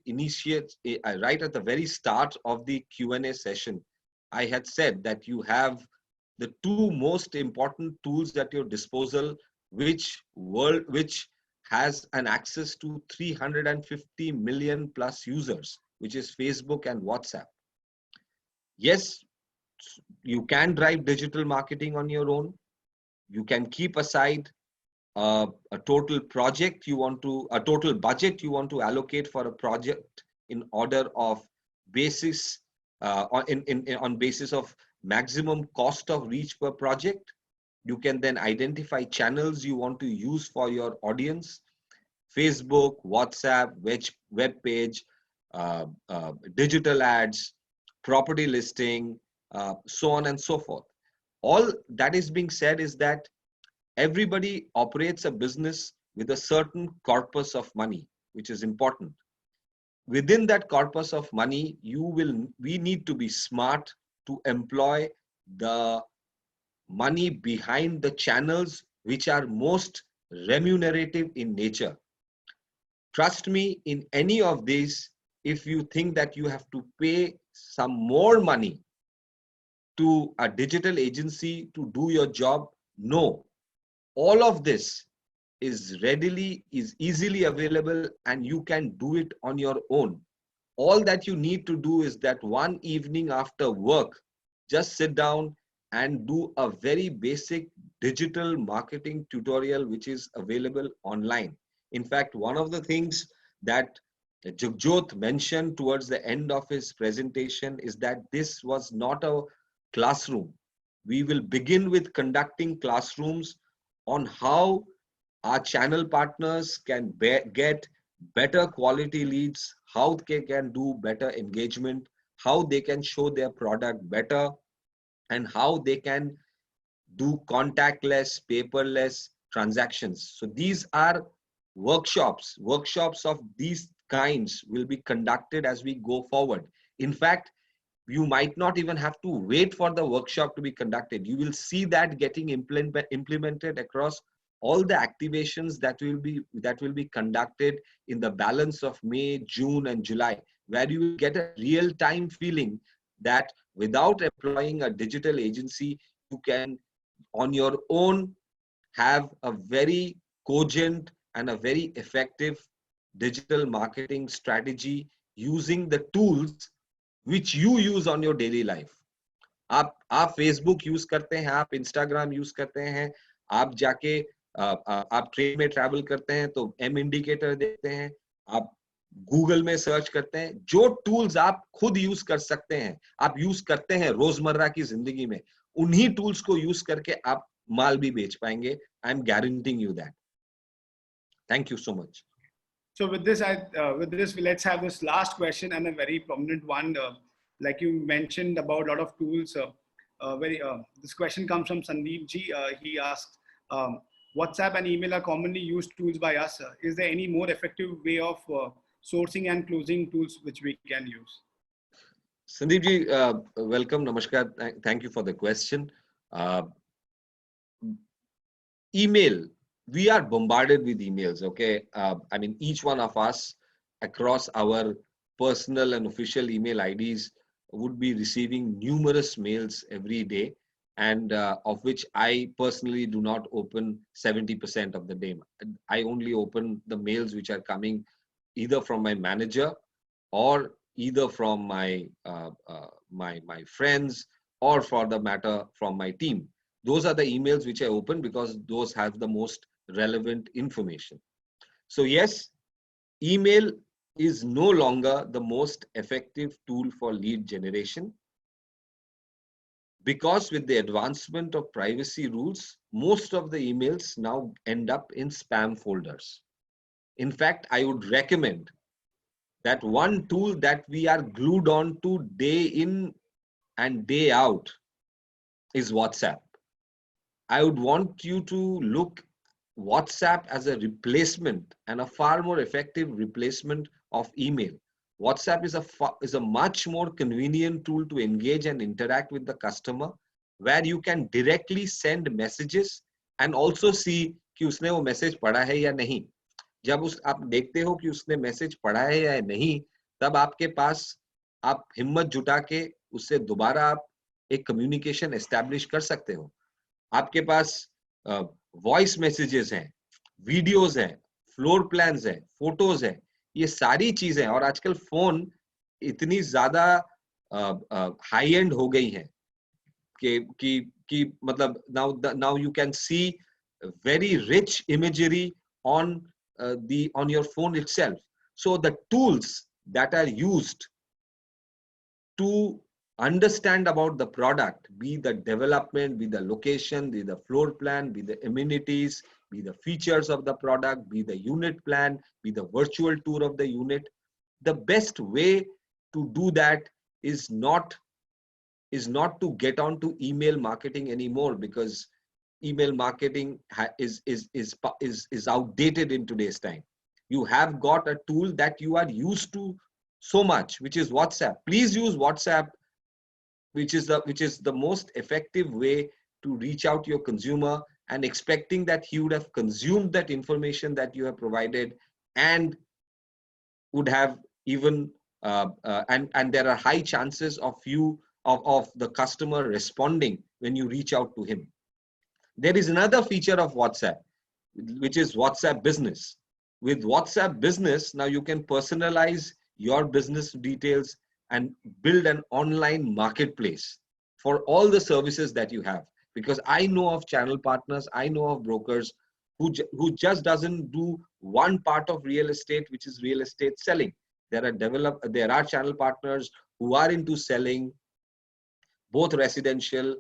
start of the Q&A session, I had said that you have the two most important tools at your disposal, which has an access to 350 million plus users, which is Facebook and WhatsApp. Yes, you can drive digital marketing on your own. You can keep aside a total budget you want to allocate for a project in order of basis on basis of maximum cost of reach per project. You can then identify channels you want to use for your audience: Facebook, WhatsApp, web page, digital ads, property listing, so on and so forth. All that is being said is that everybody operates a business with a certain corpus of money, which is important. Within that corpus of money, we need to be smart to employ the money behind the channels which are most remunerative in nature. Trust me, in any of these, if you think that you have to pay some more money to a digital agency to do your job. No, all of this is easily available, and you can do it on your own. All that you need to do is that one evening after work, just sit down and do a very basic digital marketing tutorial, which is available online. In fact, one of the things that Jugjot mentioned towards the end of his presentation is that this was not a classroom. We will begin with conducting classrooms on how our channel partners can get better quality leads, how they can do better engagement, how they can show their product better, and how they can do contactless, paperless transactions. So these are workshops. Workshops of these kinds will be conducted as we go forward. In fact, you might not even have to wait for the workshop to be conducted. You will see that getting implemented across all the activations that will be conducted in the balance of May, June, and July, where you will get a real-time feeling that without employing a digital agency, you can on your own have a very cogent and a very effective digital marketing strategy using the tools which you use on your daily life. आप Facebook use करते हैं, आप Instagram use करते हैं, आप जाके आप train में ट्रैवल करते हैं तो M इंडिकेटर देखते हैं, आप गूगल में सर्च करते हैं. जो टूल्स आप खुद यूज कर सकते हैं, आप यूज करते हैं रोजमर्रा की जिंदगी में, उन्हीं टूल्स को यूज करके आप माल भी बेच पाएंगे. I am guaranteeing you that. Thank you so much. So with this, let's have this last question, and a very prominent one. Like you mentioned about a lot of tools. This question comes from Sandeep Ji. He asks, WhatsApp and email are commonly used tools by us. Is there any more effective way of sourcing and closing tools which we can use? Sandeep Ji, welcome. Namaskar. Thank you for the question. Email. We are bombarded with emails, okay? I mean, each one of us across our personal and official email IDs would be receiving numerous mails every day, and of which I personally do not open 70% of the day. I only open the mails which are coming either from my manager or either from my my friends, or for the matter from my team. Those are the emails which I open because those have the most relevant information. So yes, email is no longer the most effective tool for lead generation, because with the advancement of privacy rules, most of the emails now end up in spam folders. In fact, I would recommend that one tool that we are glued on to day in and day out is WhatsApp. I would want you to look WhatsApp as a replacement, and a far more effective replacement of email. WhatsApp is a much more convenient tool to engage and interact with the customer, where you can directly send messages and also see कि उसने वो message पढ़ा है या नहीं. जब आप देखते हो कि उसने message पढ़ा है या नहीं, तब आपके पास आप हिम्मत जुटा के उससे दोबारा आप एक communication establish कर सकते हो. आपके पास वॉइस मैसेजेस हैं, वीडियोस हैं, फ्लोर प्लान्स हैं, फोटोज हैं, ये सारी चीजें. और आजकल फोन इतनी ज्यादा हाई एंड हो गई हैं कि मतलब now you can see very rich imagery on your phone itself. So the tools that are used to understand about the product, be the development, be the location, be the floor plan, be the amenities, be the features of the product, be the unit plan, be the virtual tour of the unit. The best way to do that is not to get onto email marketing anymore, because email marketing is outdated in today's time. You have got a tool that you are used to so much, which is WhatsApp. Please use WhatsApp, which is the most effective way to reach out to your consumer, and expecting that he would have consumed that information that you have provided, and would have even and there are high chances of you of the customer responding when you reach out to him. There is another feature of WhatsApp, which is WhatsApp Business. With WhatsApp Business, now you can personalize your business details and build an online marketplace for all the services that you have. Because I know of channel partners, I know of brokers who just doesn't do one part of real estate, which is real estate selling. There are channel partners who are into selling both residential,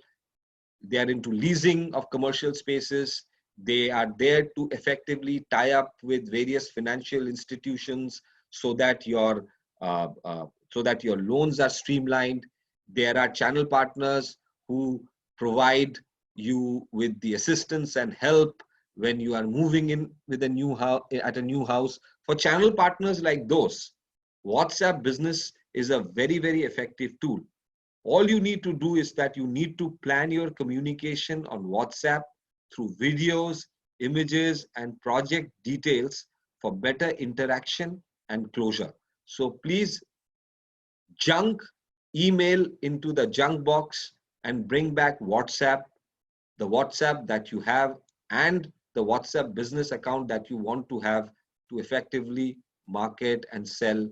they are into leasing of commercial spaces. They are there to effectively tie up with various financial institutions so that your loans are streamlined. There are channel partners who provide you with the assistance and help when you are moving in with a new house at a new house. For channel partners like those, WhatsApp Business is a very, very effective tool. All you need to do is that you need to plan your communication on WhatsApp through videos, images, and project details for better interaction and closure. So please junk email into the junk box and bring back WhatsApp, the WhatsApp that you have and the WhatsApp business account that you want to have to effectively market and sell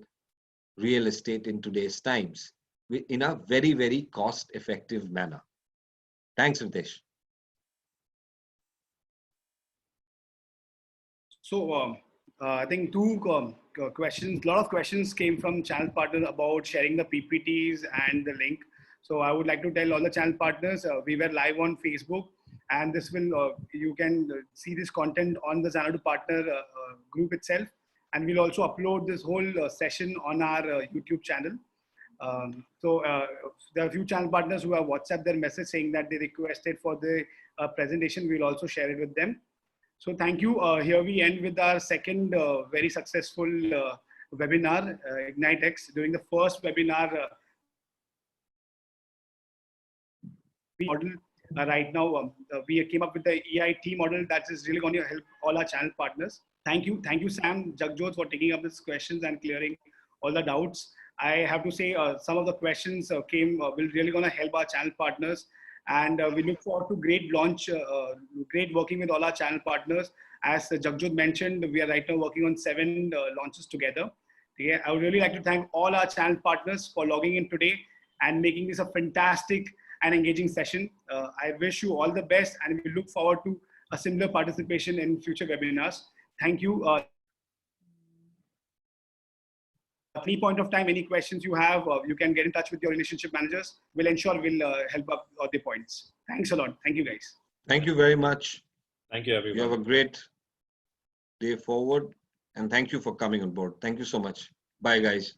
real estate in today's times in a very, very cost-effective manner. Thanks, Ritesh. So I think two questions, a lot of questions came from channel partners about sharing the PPTs and the link. So I would like to tell all the channel partners, we were live on Facebook, and this will, you can see this content on the Xanadu partner group itself. And we'll also upload this whole session on our YouTube channel. So there are a few channel partners who have WhatsApp their message saying that they requested for the presentation. We'll also share it with them. So thank you. Here we end with our second very successful webinar, IgniteX. During the first webinar model, right now we came up with the EIT model that is really going to help all our channel partners. Thank you, Sam, Jagjot, for taking up these questions and clearing all the doubts. I have to say some of the questions will really going to help our channel partners, and we look forward to great launch, great working with all our channel partners. As Jagjot mentioned, we are right now working on 7 launches together. Okay? I would really like to thank all our channel partners for logging in today and making this a fantastic and engaging session. I wish you all the best, and we look forward to a similar participation in future webinars. Thank you. At any point of time, any questions you have, you can get in touch with your relationship managers. We'll ensure we'll help up all the points. Thanks a lot. Thank you, guys. Thank you very much. Thank you, everyone. You have a great day forward, and thank you for coming on board. Thank you so much. Bye, guys.